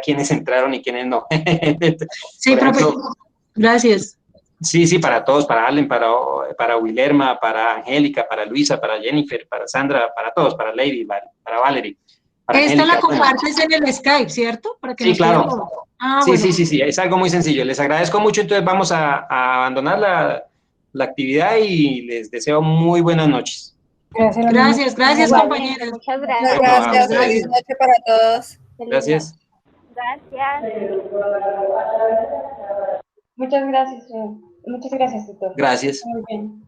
quienes entraron y quienes no. Sí, Por profe. ejemplo, Gracias. sí, para todos, para Allen, para Willerma, para Angélica, para Luisa, para Jennifer, para Sandra, para todos, para Lady, para Valerie, para Esta Angélica. la compartes en el Skype, ¿cierto? Para que Sí, nos quede claro. todo. Ah, Sí, bueno. sí, es algo muy sencillo. Les agradezco mucho, entonces vamos a abandonar la actividad y les deseo muy buenas noches. Gracias, compañeras. Muchas Muchas gracias. Bueno, a gracias, ustedes. feliz noche para todos. Gracias. Gracias. Muchas gracias, tutor. Gracias. Muy bien.